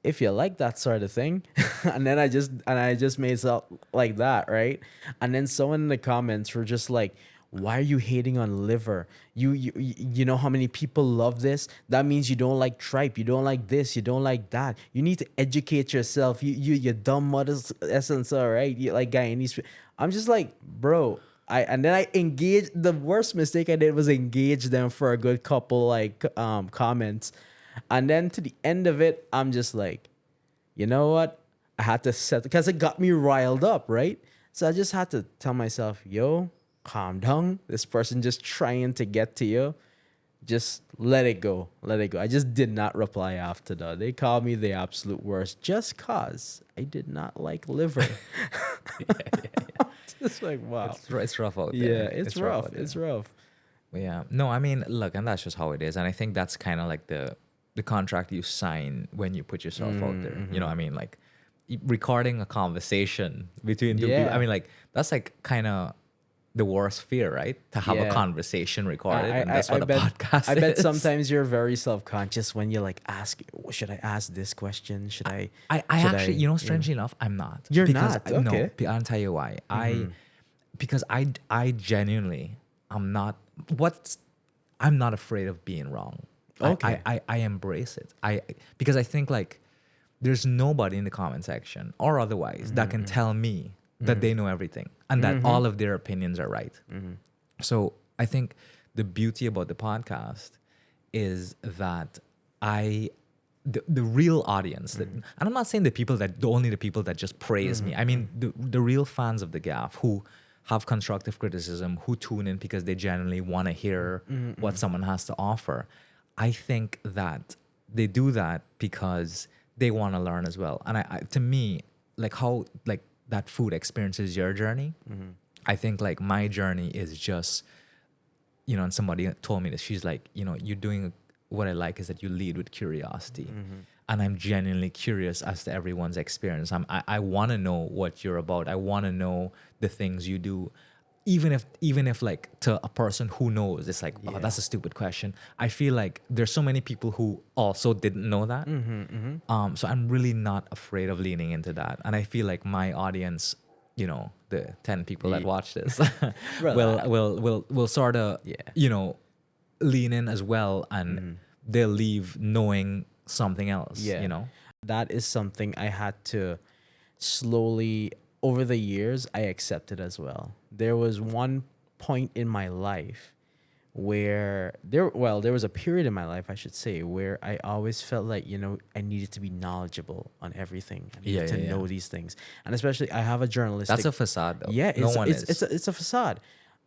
if you like that sort of thing. And then I just made it like that, right? And then someone in the comments were just like, why are you hating on liver? You know how many people love this? That means you don't like tripe. You don't like this. You don't like that. You need to educate yourself. You dumb mother's essence, all right? You like Guyanese. I'm just like, bro. And then I engaged. The worst mistake I did was engage them for a good couple like comments. And then to the end of it, I'm just like, you know what? I had to set, because it got me riled up, right? So I just had to tell myself, yo, calm down. This person just trying to get to you. Just let it go. Let it go. I just did not reply after that. They called me the absolute worst just cause I did not like liver. It's like, wow. It's rough out there. Yeah, it's rough. It's rough. Yeah. No, I mean, look, and that's just how it is. And I think that's kind of like the contract you sign when you put yourself out there. You know what I mean? Like recording a conversation between two people. I mean, like, that's like kind of the worst fear, right? To have a conversation recorded. And that's what a podcast is. I bet sometimes you're very self-conscious when you like ask, should I ask this question? Should I actually, you know, strangely enough, I'm not. You're not? Okay. No, I'll tell you why. Because I genuinely, I'm not afraid of being wrong. Okay. I embrace it. Because I think like there's nobody in the comment section or otherwise that can tell me that they know everything and that all of their opinions are right. So I think the beauty about the podcast is that the real audience that, and I'm not saying only the people that just praise me. I mean the real fans of the gaff who have constructive criticism, who tune in because they genuinely want to hear what someone has to offer. I think that they do that because they want to learn as well. And to me, like how like that food experiences your journey. I think like my journey is just, and somebody told me this. She's like, you're doing what I like is that you lead with curiosity. And I'm genuinely curious as to everyone's experience. I want to know what you're about. I want to know the things you do. Even if like to a person who knows, it's like, oh, that's a stupid question. I feel like there's so many people who also didn't know that. So I'm really not afraid of leaning into that. And I feel like my audience, the 10 people that watch this will sort of, lean in as well, and they'll leave knowing something else, That is something I had to slowly, over the years, I accepted as well. There was one point in my life where there was a period in my life, I should say, where I always felt like, I needed to be knowledgeable on everything. I needed to know these things. And especially I have a journalistic... That's a facade though. Yeah, no one is. It's a facade.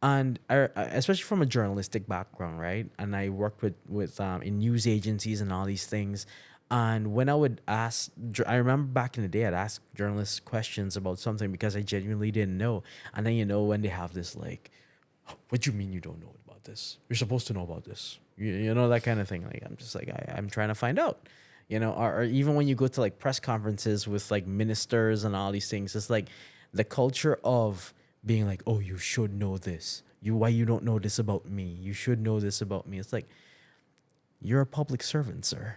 And especially from a journalistic background, right? And I worked with in news agencies and all these things. And when I would I remember back in the day, I'd ask journalists questions about something because I genuinely didn't know. And then, when they have this like, what do you mean you don't know about this? You're supposed to know about this. You know, that kind of thing. Like, I'm just like, I'm trying to find out, or even when you go to like press conferences with like ministers and all these things, it's like the culture of being like, oh, you should know this. Why you don't know this about me? You should know this about me. It's like, you're a public servant, sir.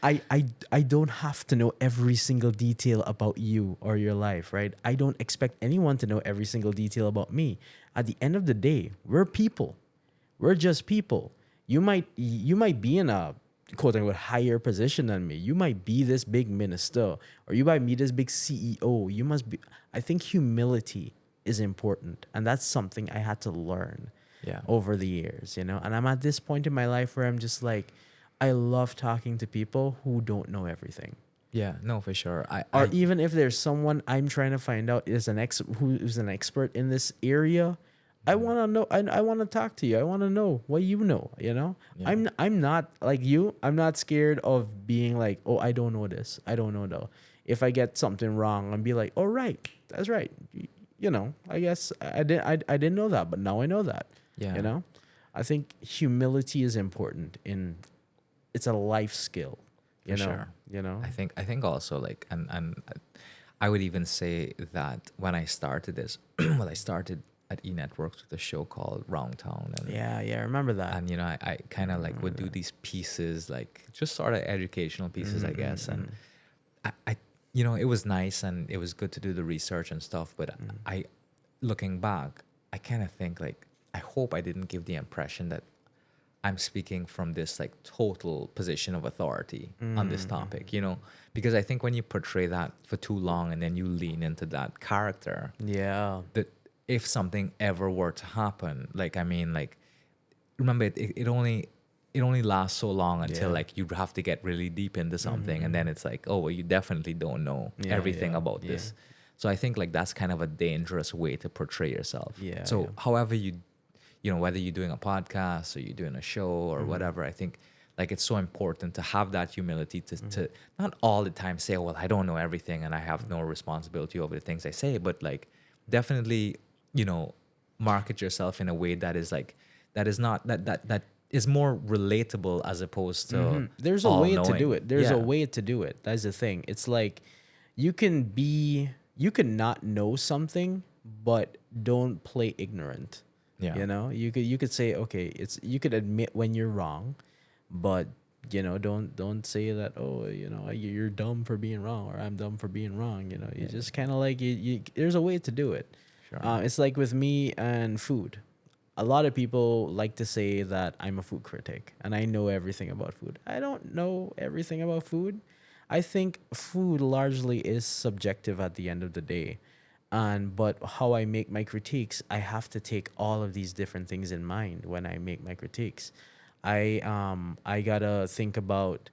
I don't have to know every single detail about you or your life, right? I don't expect anyone to know every single detail about me. At the end of the day, we're people. We're just people. You might be in a quote unquote higher position than me. You might be this big minister, or you might be this big CEO. You must be. I think humility is important, and that's something I had to learn over the years, And I'm at this point in my life where I'm just like, I love talking to people who don't know everything. Yeah, no, for sure. Or even if there's someone I'm trying to find out who's an expert in this area, I want to know. I want to talk to you. I want to know what you know. Yeah. I'm not like you. I'm not scared of being like, oh, I don't know this. I don't know though. If I get something wrong, I'll be like, oh, right, that's right. I guess I didn't know that, but now I know that. Yeah. I think humility is important it's a life skill. Sure. I think also like and I would even say that when I started this, I started at E Networks with a show called Round Town. And, I remember that. And I kind of like would do these pieces, like just sort of educational pieces, I guess. And I it was nice and it was good to do the research and stuff. But I, looking back, I kind of think like I hope I didn't give the impression that I'm speaking from this like total position of authority on this topic, because I think when you portray that for too long and then you lean into that character, that if something ever were to happen, like, I mean, like, remember it only lasts so long until like you have to get really deep into something. And then it's like, oh, well, you definitely don't know everything about this. So I think like that's kind of a dangerous way to portray yourself. So however whether you're doing a podcast or you're doing a show or whatever, I think like it's so important to have that humility to not all the time say, well, I don't know everything and I have no responsibility over the things I say, but like definitely, market yourself in a way that is like, that is not, that is more relatable as opposed to There's a way to do it. There's a way to do it. That's the thing. It's like you can not know something, but don't play ignorant. You could say, okay, you could admit when you're wrong, but don't say that, oh, you're dumb for being wrong, or I'm dumb for being wrong. You just kind of like there's a way to do it. Sure. It's like with me and food. A lot of people like to say that I'm a food critic and I know everything about food. I don't know everything about food. I think food largely is subjective at the end of the day. But how I make my critiques, I have to take all of these different things in mind when I make my critiques. I gotta think about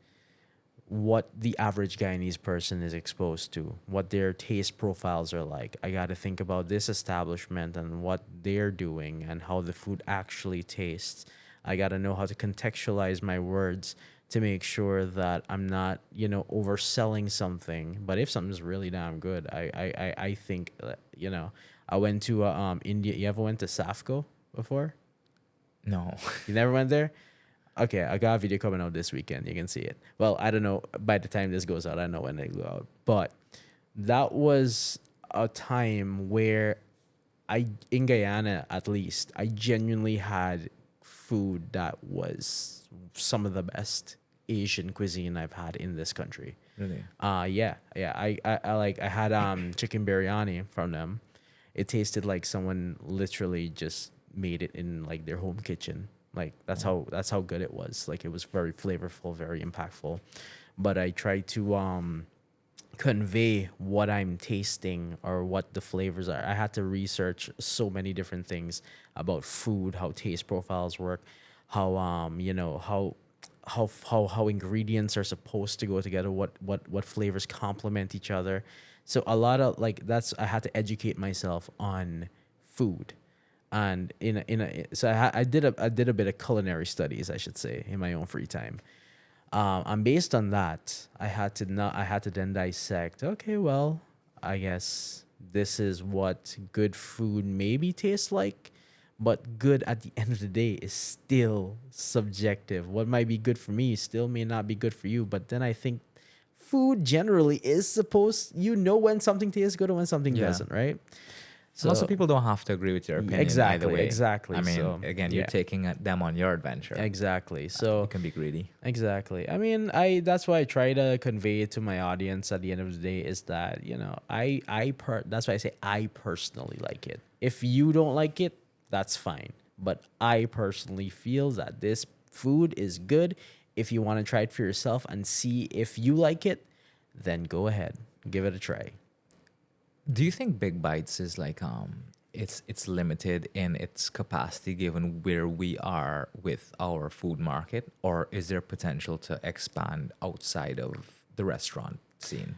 what the average Guyanese person is exposed to, what their taste profiles are like. I got to think about this establishment and what they're doing and how the food actually tastes. I got to know how to contextualize my words to make sure that I'm not, overselling something. But if something's really damn good, I think, I went to India. You ever went to Safco before? No. You never went there? Okay, I got a video coming out this weekend. You can see it. Well, I don't know. By the time this goes out, I don't know when they go out. But that was a time where in Guyana at least, I genuinely had food that was some of the best Asian cuisine I've had in this country. Really? Yeah. I had chicken biryani from them. It tasted like someone literally just made it in like their home kitchen. Like that's how good it was. Like it was very flavorful, very impactful. But I tried to convey what I'm tasting or what the flavors are. I had to research so many different things about food, how taste profiles work, how how ingredients are supposed to go together, what flavors complement each other. So a lot of like that's I had to educate myself on food. And I did a bit of culinary studies, I should say, in my own free time. And based on that, I had to then dissect. Okay, well, I guess this is what good food maybe tastes like, but good at the end of the day is still subjective. What might be good for me still may not be good for you. But then I think food generally is supposed when something tastes good and when something Yeah. doesn't, right? So also, people don't have to agree with your opinion either way. Exactly. I mean, So, again, yeah. you're taking them on your adventure. Exactly. So You can be greedy. exactly. I mean, that's why I try to convey to my audience at the end of the day is that, that's why I say I personally like it. If you don't like it, that's fine. But I personally feel that this food is good. If you want to try it for yourself and see if you like it, then go ahead. Give it a try. Do you think Big Bites is like it's limited in its capacity given where we are with our food market, or is there potential to expand outside of the restaurant scene?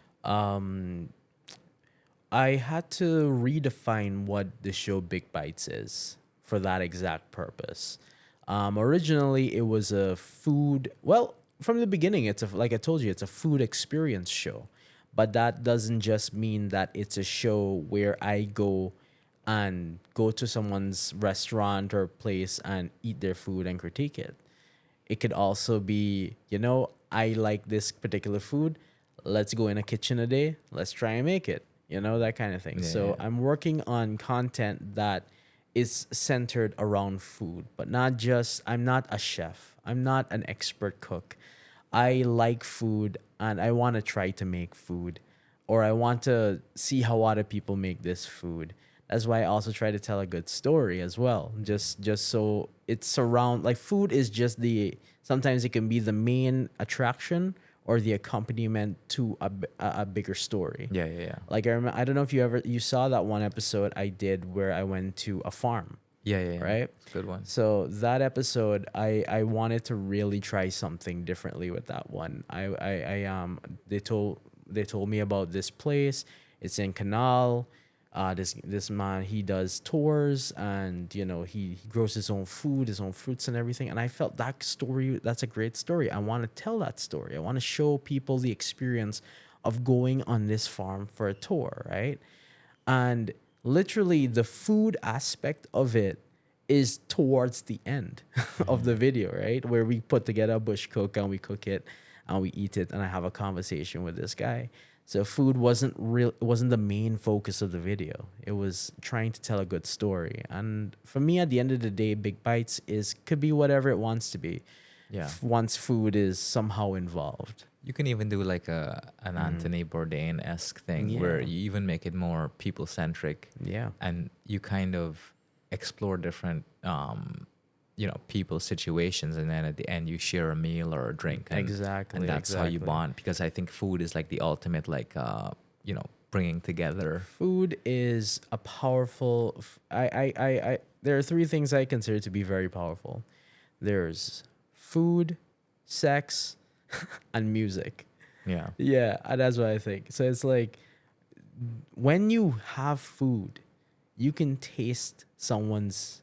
I had to redefine what the show Big Bites is for that exact purpose. Originally, it was a food. Well, from the beginning, like I told you, it's a food experience show. But that doesn't just mean that it's a show where I go to someone's restaurant or place and eat their food and critique it. It could also be, I like this particular food. Let's go in a kitchen a day. Let's try and make it. That kind of thing. Yeah, So yeah. I'm working on content that is centered around food, but not just, I'm not a chef. I'm not an expert cook. I like food and I want to try to make food, or I want to see how other people make this food. That's why I also try to tell a good story as well. Just so it's around, like, food is just sometimes it can be the main attraction or the accompaniment to a bigger story. Yeah. Like I don't know if you saw that one episode I did where I went to a farm, Yeah. right? Good one. So that episode, I wanted to really try something differently with that one. They told me about this place. It's in Canal. This man, he does tours and he grows his own food, his own fruits and everything. And I felt that's a great story. I want to tell that story. I want to show people the experience of going on this farm for a tour, right? And literally the food aspect of it is towards the end of the video, right? Where we put together a bush cook and we cook it and we eat it and I have a conversation with this guy. So food wasn't the main focus of the video. It was trying to tell a good story. And for me, at the end of the day, Big Bites could be whatever it wants to be. Yeah. Once food is somehow involved. You can even do like an Anthony Bourdain-esque thing where Yeah. you even make it more people-centric. Yeah. And you kind of explore different people's situations, and then at the end you share a meal or a drink. Exactly, And that's how you exactly. bond, because I think food is like the ultimate bringing together. Food is a powerful. There are three things I consider to be very powerful. There's food, sex, and music. Yeah. Yeah, and that's what I think. So it's like when you have food, you can taste someone's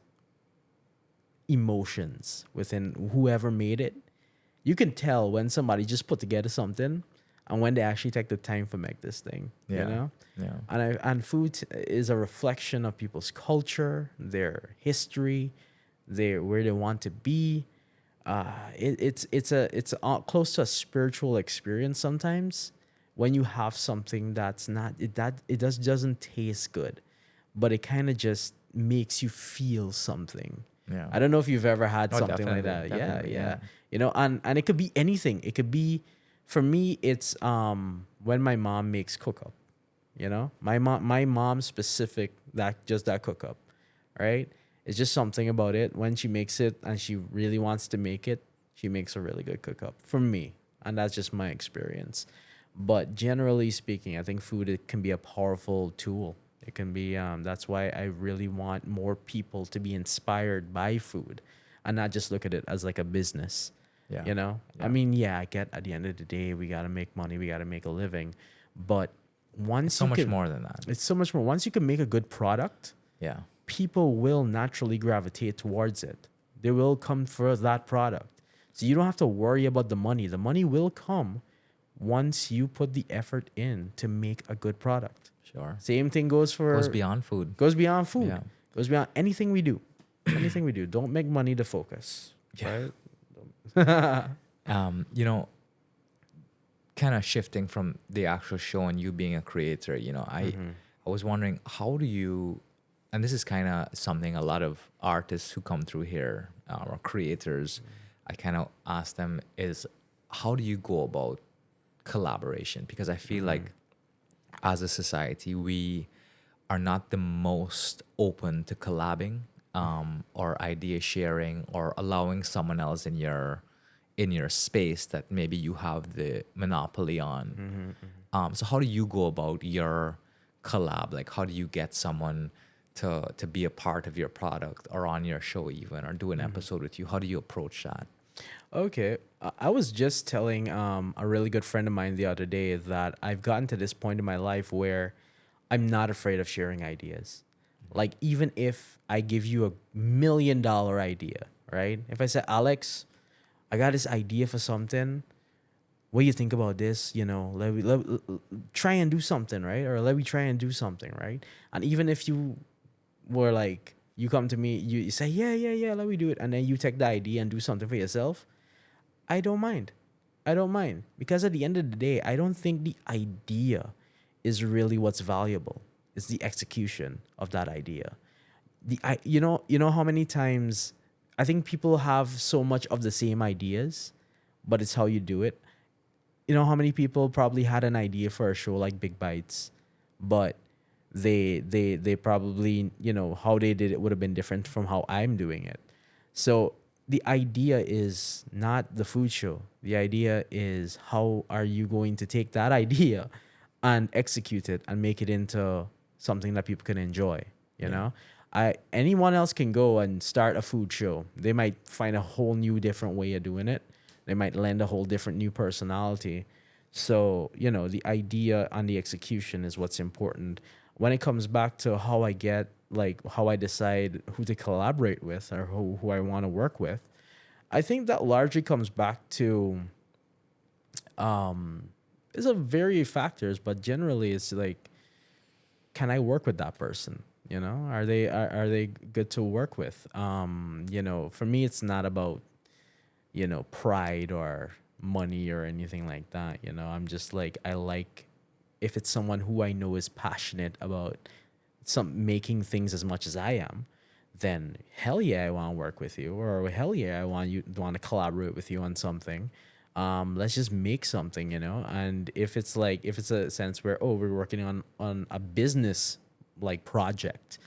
emotions within whoever made it. You can tell when somebody just put together something and when they actually take the time to make this thing, you Yeah. know? Yeah. And food is a reflection of people's culture, their history, their where they want to be. It's close to a spiritual experience sometimes when you have something that's not it that it doesn't taste good, but it kind of just makes you feel something. Yeah. I don't know if you've ever had Oh, something like definitely. that. Yeah, Definitely. yeah. Yeah. You know, and it could be anything. It could be for me it's when my mom makes cook up. You know? My mom specific that cook up, right? It's just something about it. When she makes it and she really wants to make it, she makes a really good cook up for me. And that's just my experience. But generally speaking, I think food it can be a powerful tool. It can be that's why I really want more people to be inspired by food and not just look at it as like a business. Yeah. You know? Yeah. I mean, yeah, I get at the end of the day we gotta make money, we gotta make a living. But once So you much can, more than that. it's so much more. Once you can make a good product, Yeah. people will naturally gravitate towards it. They will come for that product. So you don't have to worry about the money. The money will come once you put the effort in to make a good product. Sure. Same thing goes for Goes beyond food. goes beyond food. Yeah. Goes beyond anything we do. Anything we do. Don't make money the focus. Yeah. Right? You know, kind of shifting from the actual show and you being a creator, I was wondering how do you, and this is kind of something a lot of artists who come through here or creators, I kind of ask them is how do you go about collaboration? Because I feel like as a society, we are not the most open to collabing or idea sharing or allowing someone else in your space that maybe you have the monopoly on. So how do you go about your collab? Like how do you get someone to be a part of your product or on your show even or do an episode with you? How do you approach that? Okay. I was just telling a really good friend of mine the other day that I've gotten to this point in my life where I'm not afraid of sharing ideas. Like, even if I give you $1 million idea, right? If I say, Alex, I got this idea for something. What do you think about this? You know, let try and do something, right? Or let me try and do something, right? And even if you were like, you come to me, you say, yeah, let me do it. And then you take the idea and do something for yourself. I don't mind. I don't mind. Because at the end of the day, I don't think the idea is really what's valuable. It's the execution of that idea. You know how many times I think people have so much of the same ideas, but it's how you do it. You know how many people probably had an idea for a show like Big Bites, but they probably, you know, how they did it would have been different from how I'm doing it. So the idea is not the food show. The idea is how are you going to take that idea and execute it and make it into something that people can enjoy, you know? Anyone else can go and start a food show. They might find a whole new different way of doing it. They might lend a whole different new personality. So, you know, the idea and the execution is what's important. When it comes back to how I get, like, how I decide who to collaborate with or who I want to work with, I think that largely comes back to, there's a variety of factors, but generally it's like, can I work with that person? You know, are they good to work with? You know, for me, it's not about, you know, pride or money or anything like that. You know, I'm just like, I like if it's someone who I know is passionate about making things as much as I am, then hell yeah, I want to work with you, or hell yeah, I want to collaborate with you on something. Let's just make something, you know. And if it's a sense where, oh, we're working on a business like project,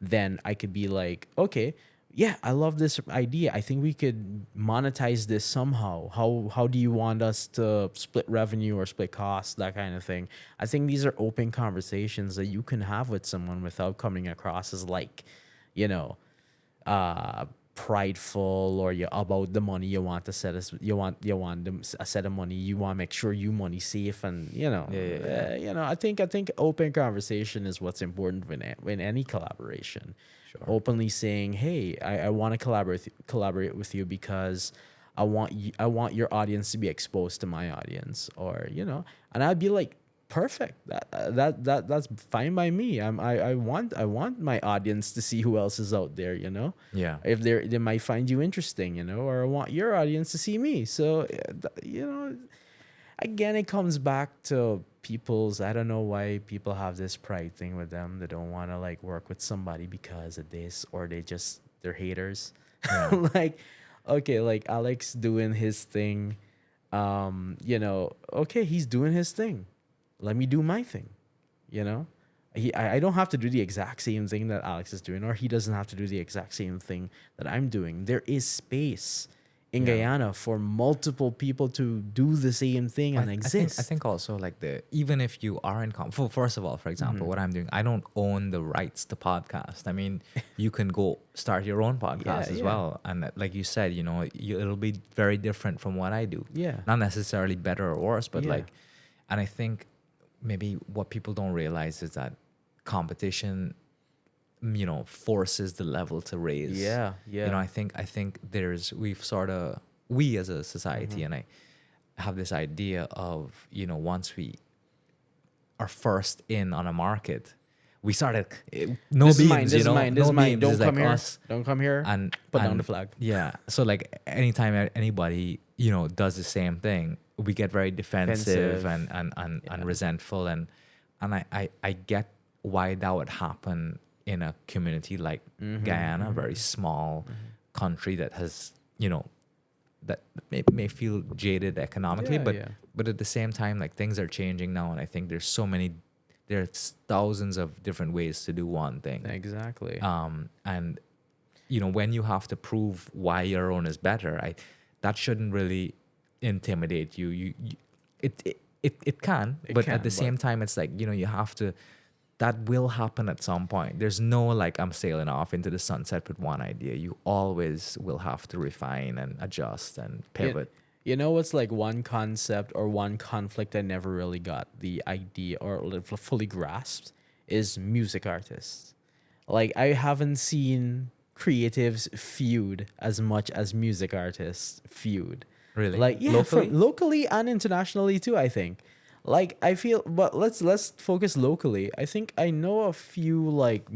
then I could be like, okay, yeah, I love this idea. I think we could monetize this somehow. How do you want us to split revenue or split costs, that kind of thing? I think these are open conversations that you can have with someone without coming across as like, you know, prideful, or you're about the money. You want to set us, a set of money. You want to make sure you money safe, and I think open conversation is what's important in any collaboration. Sure. Openly saying, hey, I want to collaborate with you because I want your audience to be exposed to my audience, or and I'd be like, perfect. That's fine by me. I want my audience to see who else is out there. Yeah. If they might find you interesting, or I want your audience to see me. So again, it comes back to people's. I don't know why people have this pride thing with them. They don't want to like work with somebody because of this, or they're haters. Yeah. Like, okay, like Alex doing his thing. Okay, he's doing his thing. Let me do my thing. I don't have to do the exact same thing that Alex is doing, or he doesn't have to do the exact same thing that I'm doing. There is space in Guyana for multiple people to do the same thing and exist. I think also like even if you are in first of all, for example, what I'm doing, I don't own the rights to podcast. I mean, you can go start your own podcast as well, and like you said, it'll be very different from what I do. Yeah. Not necessarily better or worse, but and I think maybe what people don't realize is that competition, forces the level to raise. Yeah. I think we as a society, and I have this idea of, once we are first in on a market, we started no This is beams, mine. This is mine. This is mine. Don't come here. Don't come here. And put down the flag. Yeah. So like anytime anybody, does the same thing, we get very defensive and resentful, and I get why that would happen in a community like Guyana, a very small country that has, that may feel jaded economically, but at the same time, like things are changing now, and I think there's thousands of different ways to do one thing. Exactly. And when you have to prove why your own is better, that shouldn't really intimidate you. It can, but at the same time, it's like, you have to. That will happen at some point. There's no like I'm sailing off into the sunset with one idea. You always will have to refine and adjust and pivot. You know what's like one concept or one conflict I never really got the idea or fully grasped is music artists. Like, I haven't seen creatives feud as much as music artists feud. Really? Like, yeah, Locally? locally and internationally too, I think. Like, I feel, but let's focus locally. I think I know a few like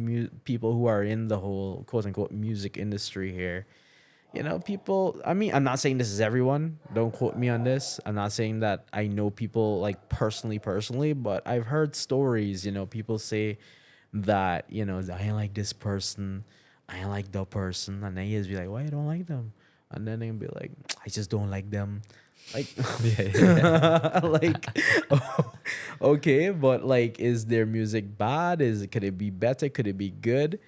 people who are in the whole quote unquote music industry here. People, I mean, I'm not saying this is everyone. Don't quote me on this. I'm not saying that I know people like personally, but I've heard stories, people say that, I ain't like this person, I ain't like that person. And then you just be like, why you don't like them? And then they'll be like, I just don't like them. Like, like, okay, but like, is their music bad? Could it be better? Could it be good?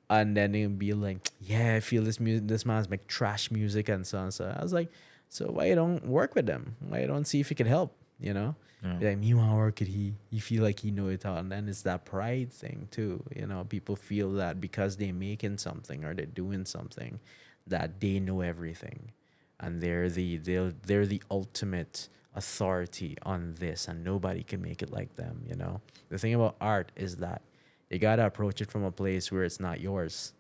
And then they'll be like, yeah, I feel this man's make trash music and so on. So I was like, so why you don't work with them? Why you don't see if he can help? Yeah. Like, me want to work with he. You feel like he know it all, and then it's that pride thing too. People feel that because they making something or they're doing something, that they know everything. And they're the ultimate authority on this, and nobody can make it like them. The thing about art is that you gotta approach it from a place where it's not yours,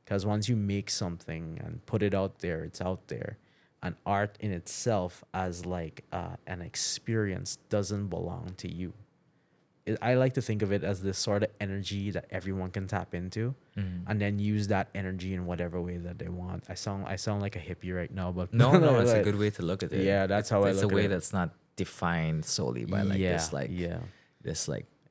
because once you make something and put it out there, it's out there. And art in itself, as like an experience, doesn't belong to you. I like to think of it as this sort of energy that everyone can tap into, and then use that energy in whatever way that they want. I sound like a hippie right now, but no, it's a good way to look at it. Yeah, that's how I look at it. It's a way that's not defined solely by like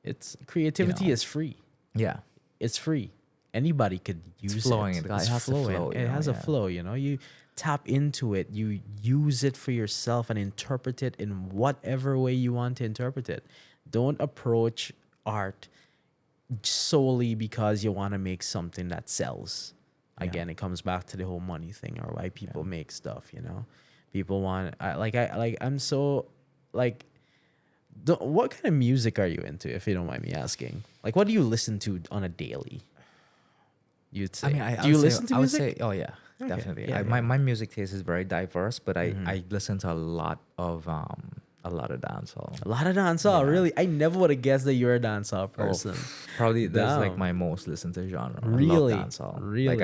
it's creativity is free. Yeah, it's free. Anybody could use it's flowing. it. It's flowing. It has a flow. You tap into it. You use it for yourself and interpret it in whatever way you want to interpret it. Don't approach art solely because you want to make something that sells. Again, it comes back to the whole money thing, or why people make stuff. People want I'm so like. What kind of music are you into, if you don't mind me asking? Like, what do you listen to on a daily? You'd say. I mean, do you listen to music? I would say, oh yeah. definitely. Yeah, My music taste is very diverse, but I listen to a lot of dancehall. A lot of dancehall, Yeah. really. I never would have guessed that you're a dancehall person. Probably that's like Damn. my most listened to genre. I love Really? dancehall. Really?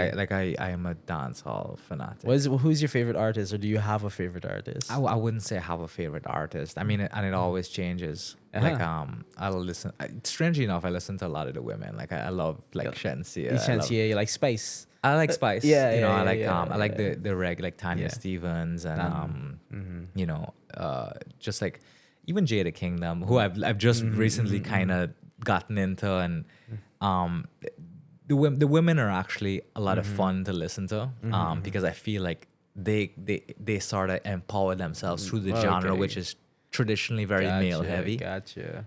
I am a dancehall fanatic. Who's your favorite artist, or do you have a favorite artist? I wouldn't say I have a favorite artist. I mean, and it always changes. Like I'll listen. Strangely enough, I listen to a lot of the women. Like I love like Shensia. You like Spice. I like Spice. Yeah, you know, yeah, I like yeah, I like the reg like Tanya Yeah. Stevens and you know, just like even Jada Kingdom, who I've just recently kind of gotten into, and the women are actually a lot of fun to listen to because I feel like they sort of empower themselves through the genre, Okay. which is traditionally very male heavy. Gotcha.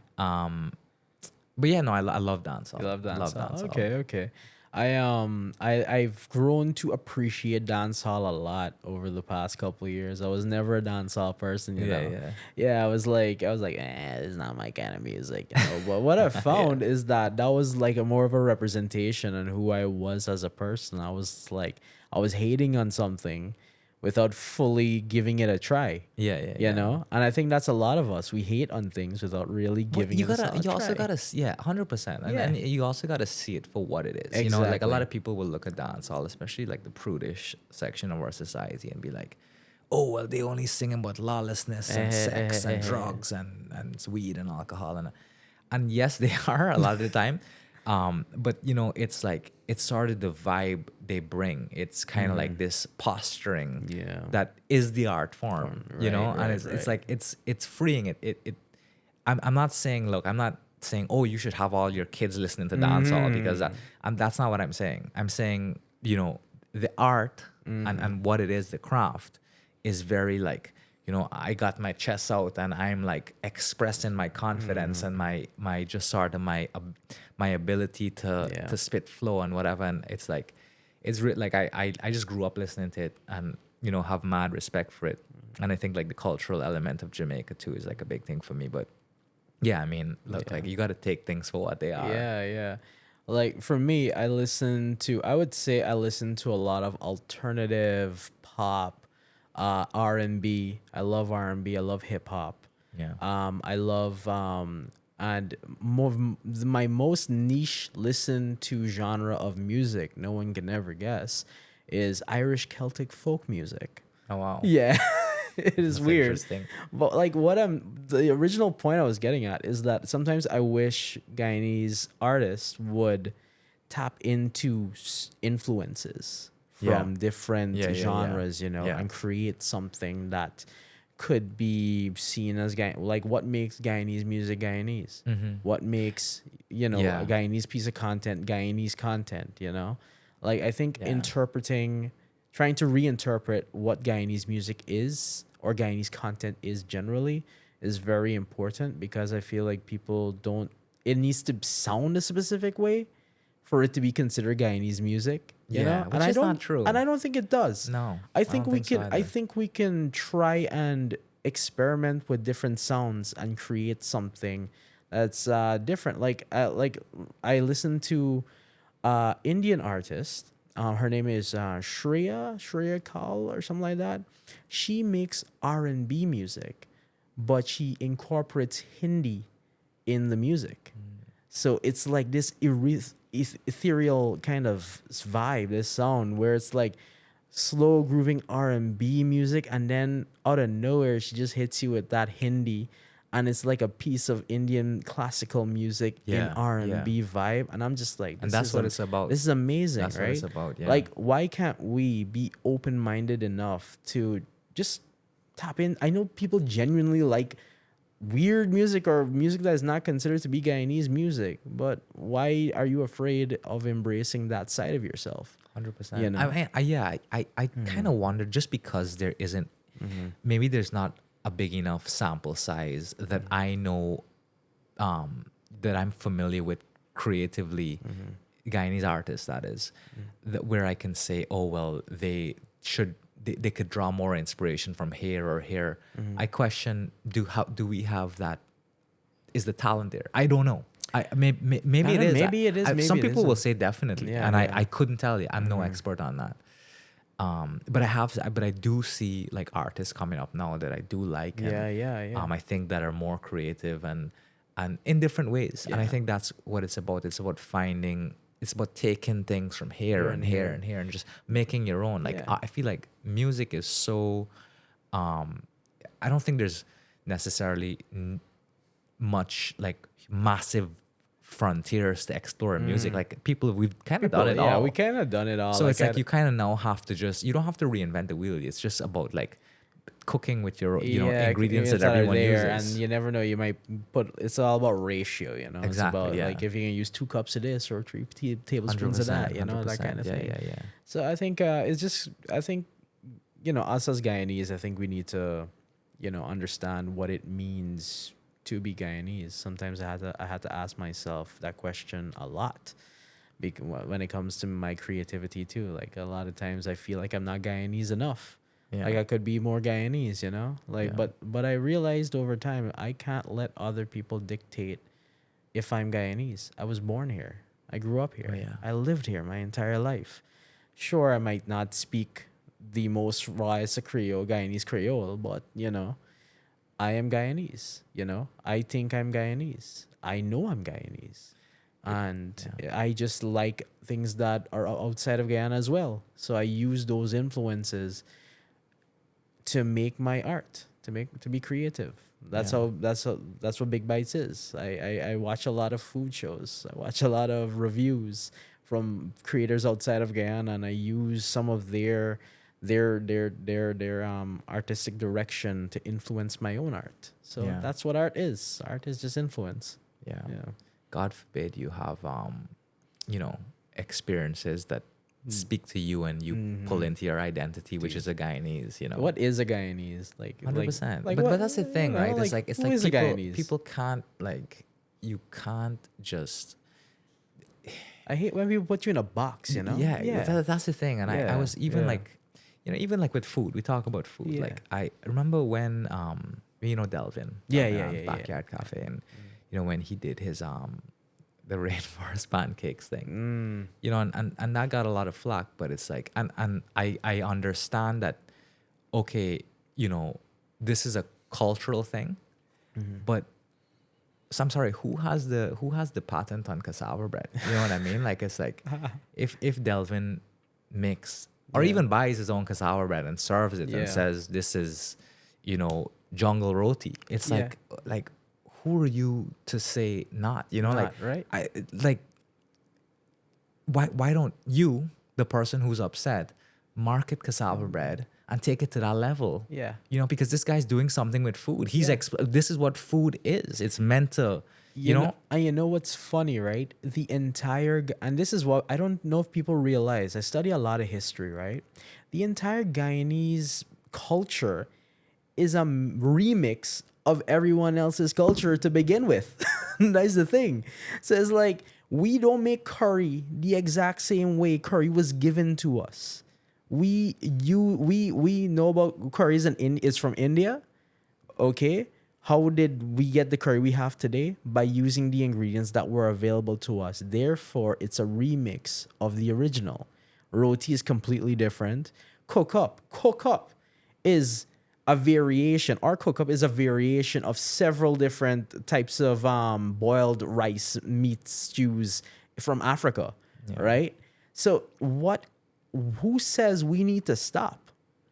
But yeah, no, I love dancehall. You love I dancehall. Okay. I've grown to appreciate dancehall a lot over the past couple of years. I was never a dancehall person, you know. Yeah, I was like, this is not my kind of music. You know? But what I found is that was like a more of a representation on who I was as a person. I was hating on something without fully giving it a try. You know, and I think that's a lot of us. We hate on things without really giving you it a gotta solid you also try. gotta 100%, and you also gotta see it for what it is. You know, like a Exactly. lot of people will look at dancehall, especially like the prudish section of our society, and be like, oh well, they only sing about lawlessness and sex and drugs and weed and alcohol, and yes, they are a lot of the time. But you know, it's like it's sort of the vibe they bring. It's kind of like this posturing Yeah. that is the art form, you know, and it's like it's freeing it. I'm not saying, look, I'm not saying, oh, you should have all your kids listening to dancehall because that's not what I'm saying. I'm saying, you know, the art and what it is, the craft is very like, you know, I got my chest out and I'm like expressing my confidence and my just sort of my ability to spit flow and whatever. And it's like, like I just grew up listening to it and, you know, have mad respect for it. And I think like the cultural element of Jamaica too is like a big thing for me. But yeah, I mean, look, like you got to take things for what they are. Yeah. Like for me, I would say I listen to a lot of alternative pop, R&B. I love R&B. I love hip hop. Yeah. I love and my most niche listen to genre of music, no one can ever guess, is Irish Celtic folk music. Oh, wow. Yeah. It is That's weird. interesting. But like the original point I was getting at is that sometimes I wish Guyanese artists would tap into influences from different genres, you know, and create something that could be seen as like what makes Guyanese music Guyanese, what makes, you know, a Guyanese piece of content Guyanese content, you know. Like I think trying to reinterpret what Guyanese music is or Guyanese content is generally is very important, because I feel like it needs to sound a specific way for it to be considered Guyanese music. You know? Which is not true. And I don't think it does. No, I think don't we think so can. I either. think we can try and experiment with different sounds and create something that's different. Like I listen to Indian artist. Her name is Shreya Kaul or something like that. She makes R&B music, but she incorporates Hindi in the music. So it's like this ethereal kind of vibe, this sound where it's like slow grooving R&B music, and then out of nowhere she just hits you with that Hindi, and it's like a piece of Indian classical music in R&B vibe, and I'm just like, And that's what it's about. This is amazing, That's right? what it's about, yeah. Like, why can't we be open-minded enough to just tap in? I know people genuinely like weird music or music that is not considered to be Guyanese music, but why are you afraid of embracing that side of yourself? 100%. You know? I kind of wonder, just because there isn't, maybe there's not a big enough sample size that I know, that I'm familiar with creatively, Guyanese artists, that is, that where I can say, oh, well, they could draw more inspiration from here or here. I question, do we have that? Is the talent there? I don't know. Maybe it is. Maybe it is. Maybe Some it people will isn't. say definitely, Yeah, and yeah. I couldn't tell you. I'm no expert on that. But I do see like artists coming up now that I do like, and Yeah. I think that are more creative and in different ways. And I Yeah. think that's what it's about. It's about finding. It's about taking things from here Here and and here here. and here and just making your own. Like Yeah. I feel like music is so. I don't think there's necessarily much like massive frontiers to explore in music. Like we've kind of done it Yeah, all. we kind of done it all. So it's like I- you kind of now have to just, you don't have to reinvent the wheel. It's just about like cooking with your ingredients that are everyone there, uses. and you never know. You might put. It's all about ratio, you know. Exactly, It's about yeah. like if you can use 2 cups of this or 3 tablespoons of that, you know, that kind of thing. Yeah. So I think it's just. I think us as Guyanese, I think we need to, understand what it means to be Guyanese. Sometimes I had to ask myself that question a lot. When it comes to my creativity too, like a lot of times I feel like I'm not Guyanese enough. Yeah. Like I could be more Guyanese, you know? Like Yeah. but I realized over time I can't let other people dictate if I'm Guyanese. I was born here. I grew up here. Oh, yeah. I lived here my entire life. Sure, I might not speak the most rawest Guyanese Creole, but I am Guyanese, I think I'm Guyanese. I know I'm Guyanese. And I just like things that are outside of Guyana as well. So I use those influences to make my art, to be creative. That's what Big Bites is. I watch a lot of food shows. I watch a lot of reviews from creators outside of Guyana, and I use some of their artistic direction to influence my own art. So Yeah. that's what art is. Art is just influence. Yeah. Yeah. God forbid you have, experiences that speak to you and you pull into your identity, which is a Guyanese, What is a Guyanese? Like 100%. Like but what- that's the thing, you know, right? It's who like is a people, Guyanese? people can't like, you can't just, I hate when people put you in a box, you know? Yeah. That's the thing. And I Yeah, was even yeah. like, even like with food, we talk about food. Yeah. Like I remember when, Delvin, Yeah. Backyard Cafe, and when he did his the rainforest pancakes thing, and that got a lot of flack. But it's like, and I understand that, okay, this is a cultural thing, but. So I'm sorry, who has the patent on cassava bread? You know what I mean? Like it's like if Delvin makes or Yeah. even buys his own cassava bread and serves it Yeah. and says this is, jungle roti. It's Yeah. like who are you to say not? Not, right? Why don't you, the person who's upset, market cassava bread and take it to that level? Yeah. Because this guy's doing something with food. He's Yeah. this is what food is. It's meant to, And you know what's funny, right? And this is what I don't know if people realize. I study a lot of history, right? The entire Guyanese culture is a remix of everyone else's culture to begin with. That's the thing. So it's like we don't make curry the exact same way curry was given to us. We know about curries is from India. Okay. How did we get the curry we have today? By using the ingredients that were available to us. Therefore, it's a remix of the original. Roti is completely different. Cook up is a variation. Our cook up is a variation of several different types of boiled rice, meat stews from Africa, right? So who says we need to stop?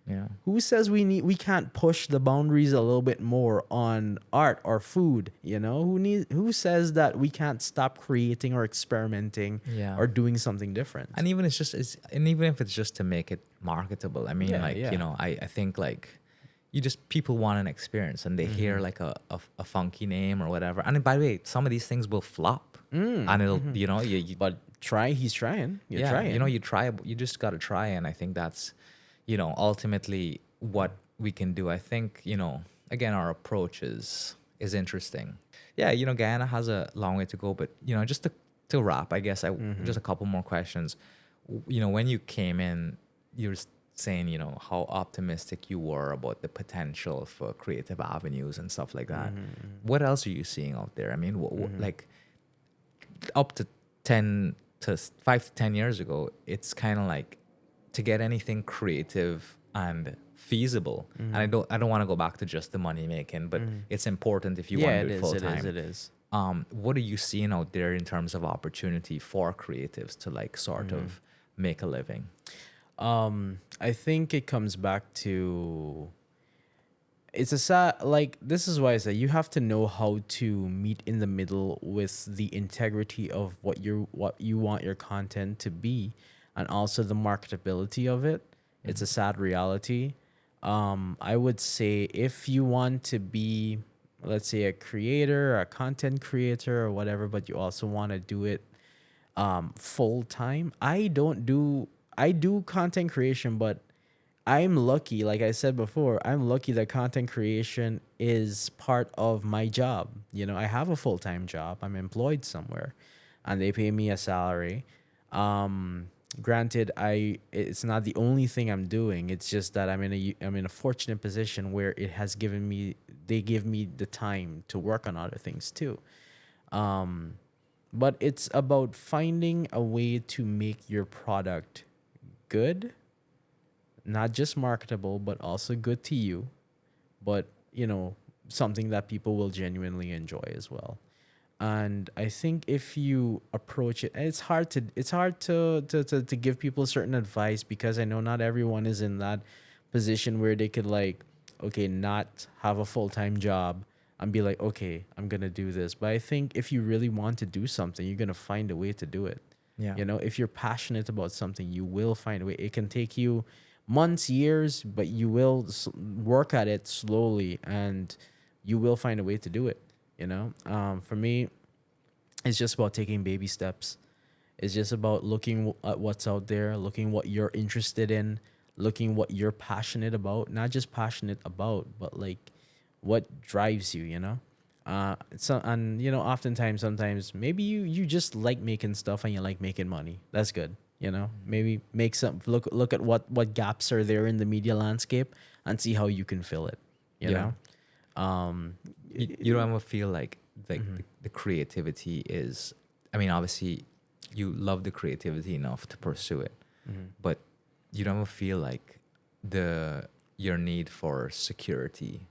Yeah. Who says we can't push the boundaries a little bit more on art or food? Who says that we can't stop creating or experimenting Yeah. or doing something different? And even if it's just to make it marketable. I mean, Yeah. I think like people want an experience and they hear like a funky name or whatever. And by the way, some of these things will flop and it'll, But he's trying. You're yeah, trying. you try, you just got to try. And I think that's, ultimately what we can do. I think, again, our approach is interesting. Yeah. Guyana has a long way to go, but, just to wrap, I guess just a couple more questions. When you came in, you were saying, how optimistic you were about the potential for creative avenues and stuff like that. What else are you seeing out there? I mean, like up to 5 to 10 years ago, it's kind of like to get anything creative and feasible, and I don't want to go back to just the money making, but it's important if you want Yeah, to it do it is. full It is. time. It is. What are you seeing out there in terms of opportunity for creatives to like sort of make a living? I think it comes back to it's a sad like this is why I say you have to know how to meet in the middle with the integrity of what you want your content to be and also the marketability of it. It's a sad reality. I would say if you want to be, let's say, a creator, a content creator or whatever, but you also want to do it full time. I do content creation, but I'm lucky, like I said before, I'm lucky that content creation is part of my job. I have a full-time job. I'm employed somewhere and they pay me a salary. Granted, I it's not the only thing I'm doing. It's just that I'm in a fortunate position where it has given me they give me the time to work on other things too. But it's about finding a way to make your product good, not just marketable, but also good to you, but something that people will genuinely enjoy as well. And I think if you approach it, and it's hard to give people certain advice because I know not everyone is in that position where they could like, okay, not have a full-time job and be like, okay, I'm gonna do this. But I think if you really want to do something, you're gonna find a way to do it. Yeah. If you're passionate about something, you will find a way. It can take you months, years, but you will work at it slowly and you will find a way to do it. For me, it's just about taking baby steps. It's just about looking at what's out there, looking what you're interested in, looking what you're passionate about, not just passionate about, but like what drives you. Oftentimes, sometimes maybe you just like making stuff and you like making money. That's good. Maybe make some look at what gaps are there in the media landscape and see how you can fill it. You Yeah. know, You don't ever feel like the creativity is, I mean, obviously you love the creativity enough to pursue it, but you don't ever feel like your need for security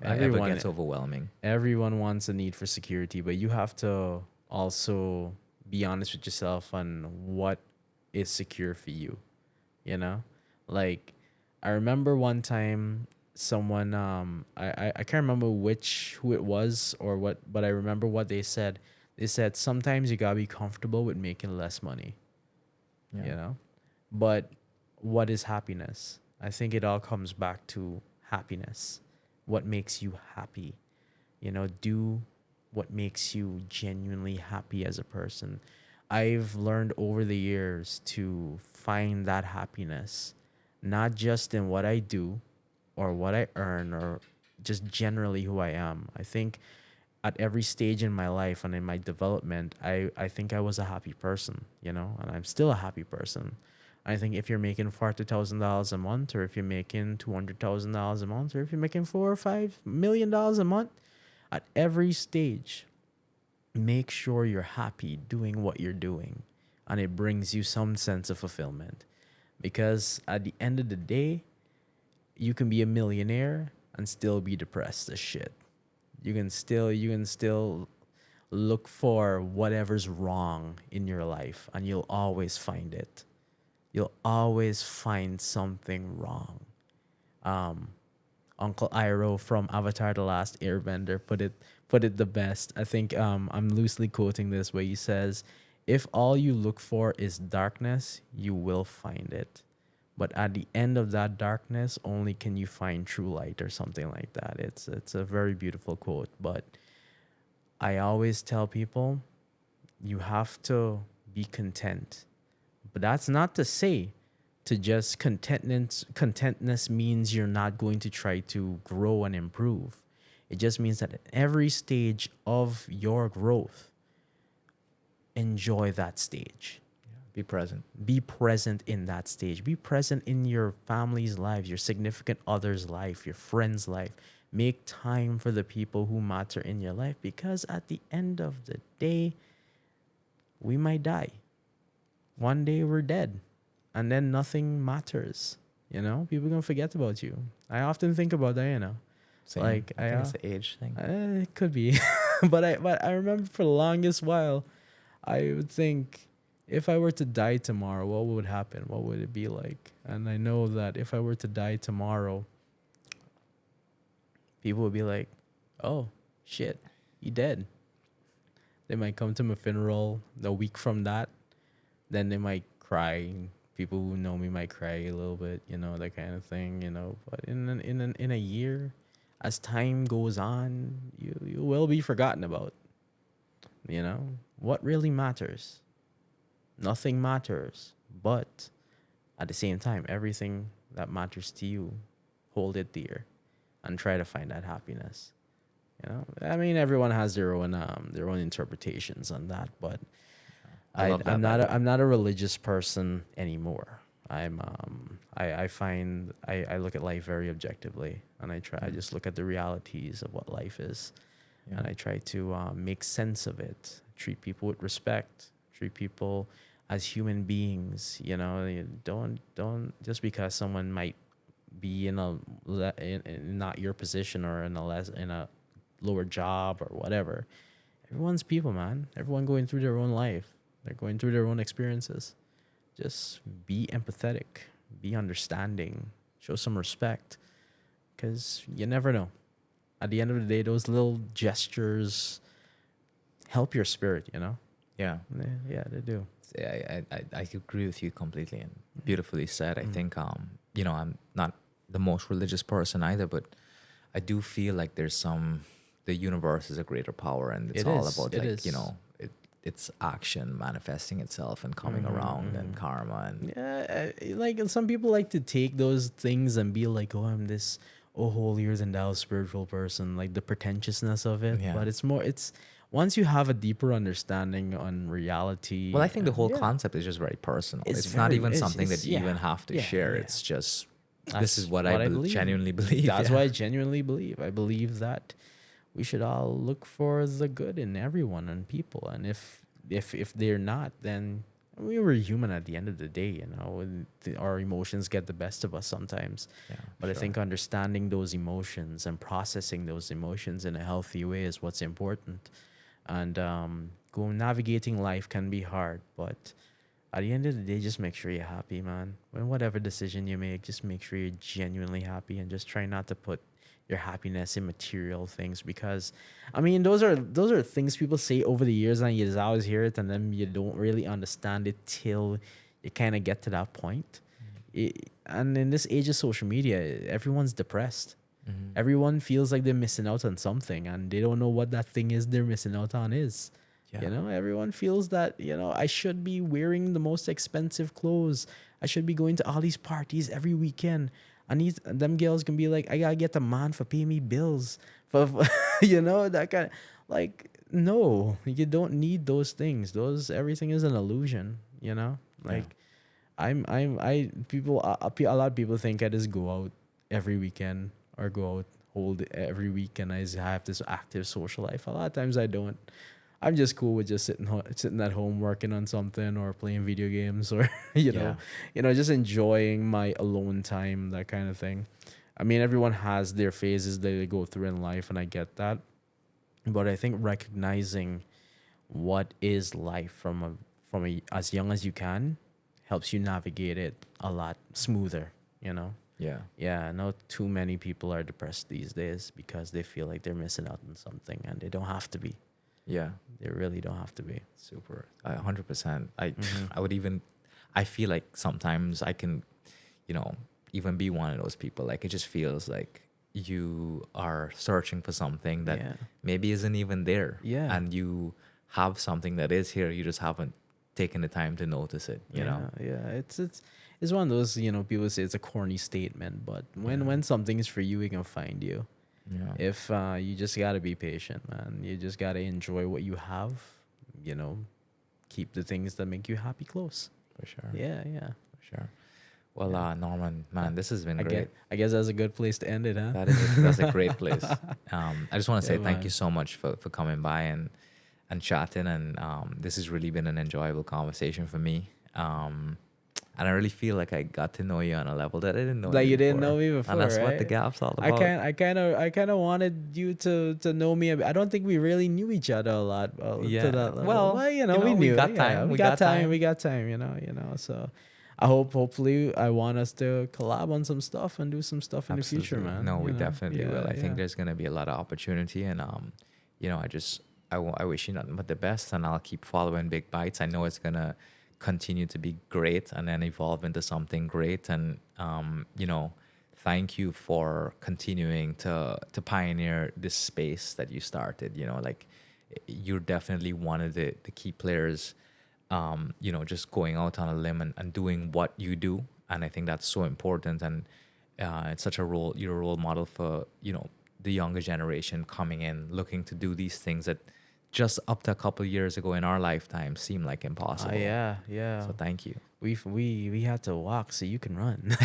ever Everyone gets overwhelming. everyone wants a need for security, but you have to also be honest with yourself on what is secure for you. You know, like I remember one time someone I can't remember who it was or what, but I remember what they said. They said sometimes you gotta be comfortable with making less money. Yeah. But what is happiness? I think it all comes back to happiness. What makes you happy? Do what makes you genuinely happy as a person. I've learned over the years to find that happiness, not just in what I do or what I earn or just generally who I am. I think at every stage in my life and in my development, I think I was a happy person, and I'm still a happy person. I think if you're making $40,000 a month, or if you're making $200,000 a month, or if you're making $4 or $5 million a month, at every stage, make sure you're happy doing what you're doing, and it brings you some sense of fulfillment. Because at the end of the day, you can be a millionaire and still be depressed as shit. You can still look for whatever's wrong in your life, and you'll always find it. You'll always find something wrong. Uncle Iroh from Avatar: The Last Airbender put it the best. I think I'm loosely quoting this, where he says, "If all you look for is darkness, you will find it. But at the end of that darkness, only can you find true light," or something like that. It's a very beautiful quote. But I always tell people, you have to be content. But that's not to say to just contentness means you're not going to try to grow and improve. It just means that at every stage of your growth, enjoy that stage. Be present. Be present in that stage. Be present in your family's lives, your significant other's life, your friend's life. Make time for the people who matter in your life, because at the end of the day, we might die. One day we're dead. and then nothing matters. You know, people gonna forget about you. I often think about that. You know, Same. like I think it's an age thing. it could be, but I remember for the longest while, I would think, if I were to die tomorrow, what would happen? What would it be like? And I know that if I were to die tomorrow, people would be like, "Oh, shit, you dead." They might come to my funeral a week from that. Then they might cry. People who know me might cry a little bit, you know, that kind of thing, you know. But in a year, as time goes on, you will be forgotten about. You know what really matters? Nothing matters. But at the same time, everything that matters to you, hold it dear, and try to find that happiness. You know, I mean, everyone has their own interpretations on that, but I love that, I'm by not the a, way. I'm not a religious person anymore. I find I look at life very objectively, and I just look at the realities of what life is, Yeah. and I try to make sense of it. Treat people with respect. Treat people as human beings. You know, you don't just because someone might be in not your position or in a lower job or whatever. Everyone's people, man. Everyone going through their own life. They're going through their own experiences. Just be empathetic, be understanding, show some respect, because you never know. At the end of the day, those little gestures help your spirit, you know? Yeah. Yeah, they do. Yeah, I agree with you completely and beautifully said. I think I'm not the most religious person either, but I do feel like the universe is a greater power, and it's It all is, about it like is. it's action manifesting itself and coming around and karma and Yeah, like and some people like to take those things and be like, "Oh, I'm this holier than thou spiritual person," like the pretentiousness of it. Yeah. But it's once you have a deeper understanding on reality. well, I think the whole yeah, concept is just very personal. It's It's not very- even it's- something it's- that you yeah, even have to yeah, share. yeah. It's just this That's is what I believe. genuinely believe. That's yeah. what I genuinely believe. I believe that we should all look for the good in everyone and people, and if they're not, then we were human at the end of the day, you know. And our emotions get the best of us sometimes. Yeah, But I sure. think understanding those emotions and processing those emotions in a healthy way is what's important. And navigating life can be hard, but at the end of the day, just make sure you're happy, man. When whatever decision you make, just make sure you're genuinely happy, and just try not to put your happiness in material things, because I mean those are things people say over the years, and you just always hear it, and then you don't really understand it till you kind of get to that point. And in this age of social media, everyone's depressed. Everyone feels like they're missing out on something, and they don't know what that thing is they're missing out on is. Yeah. You know, everyone feels that, you know, I should be wearing the most expensive clothes. I should be going to all these parties every weekend. I need them girls can be like, I gotta get a man for pay me bills. For you know, that kind of, like, no, you don't need those things. Everything is an illusion, you know? Like a lot of people think I just go out every weekend or go out hold every weekend. I just have this active social life. A lot of times I don't. I'm just cool with just sitting at home working on something or playing video games or just enjoying my alone time, that kind of thing. I mean, everyone has their phases that they go through in life, and I get that. But I think recognizing what is life from as young as you can helps you navigate it a lot smoother, you know? Yeah. Yeah, I know too many people are depressed these days because they feel like they're missing out on something, and they don't have to be. Yeah. They really don't have to be. Super. 100%. Mm-hmm. I would even, I feel like sometimes I can, even be one of those people. Like, it just feels like you are searching for something that Yeah. maybe isn't even there. Yeah. And you have something that is here. You just haven't taken the time to notice it, you know? Yeah. It's one of those, people say it's a corny statement, but when something is for you, it can find you. Yeah. If you just gotta be patient, man. You just gotta enjoy what you have. Keep the things that make you happy close. For sure. Yeah. For sure. Well, Norman, man, this has been great. I guess that's a good place to end it, huh? That's a great place. I just want to say Yeah, thank man. you so much for coming by and chatting. And this has really been an enjoyable conversation for me. And I really feel like I got to know you on a level that I didn't know Like you didn't before. know me before, And that's what the right? gap's all I about. kind of wanted you to know me a bit. I don't think we really knew each other a lot to Yeah. that level. Well, Well, you know, we we knew. got Yeah, time. we We got got time. We time. got time. So hopefully, I want us to collab on some stuff and do some stuff in the future, Absolutely. man. No, You we know? definitely will. I Yeah. think there's gonna be a lot of opportunity, and you know, I wish you nothing but the best, and I'll keep following Big Bites. I know it's gonna continue to be great, and then evolve into something great. And you know, thank you for continuing to pioneer this space that you started. You know, like you're definitely one of the key players, you know, just going out on a limb and doing what you do. And I think that's so important. And it's such a role, you're a role model for, you know, the younger generation coming in, looking to do these things that just up to a couple of years ago in our lifetime seemed like impossible. Yeah. So thank you. We had to walk so you can run.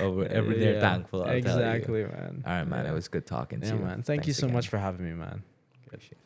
Oh, we're every day Yeah, thankful. I'll tell you. exactly, man. All right, man. Yeah. It was good talking to Yeah, you. man. Thank you Thanks so again. much for having me, man. Appreciate it.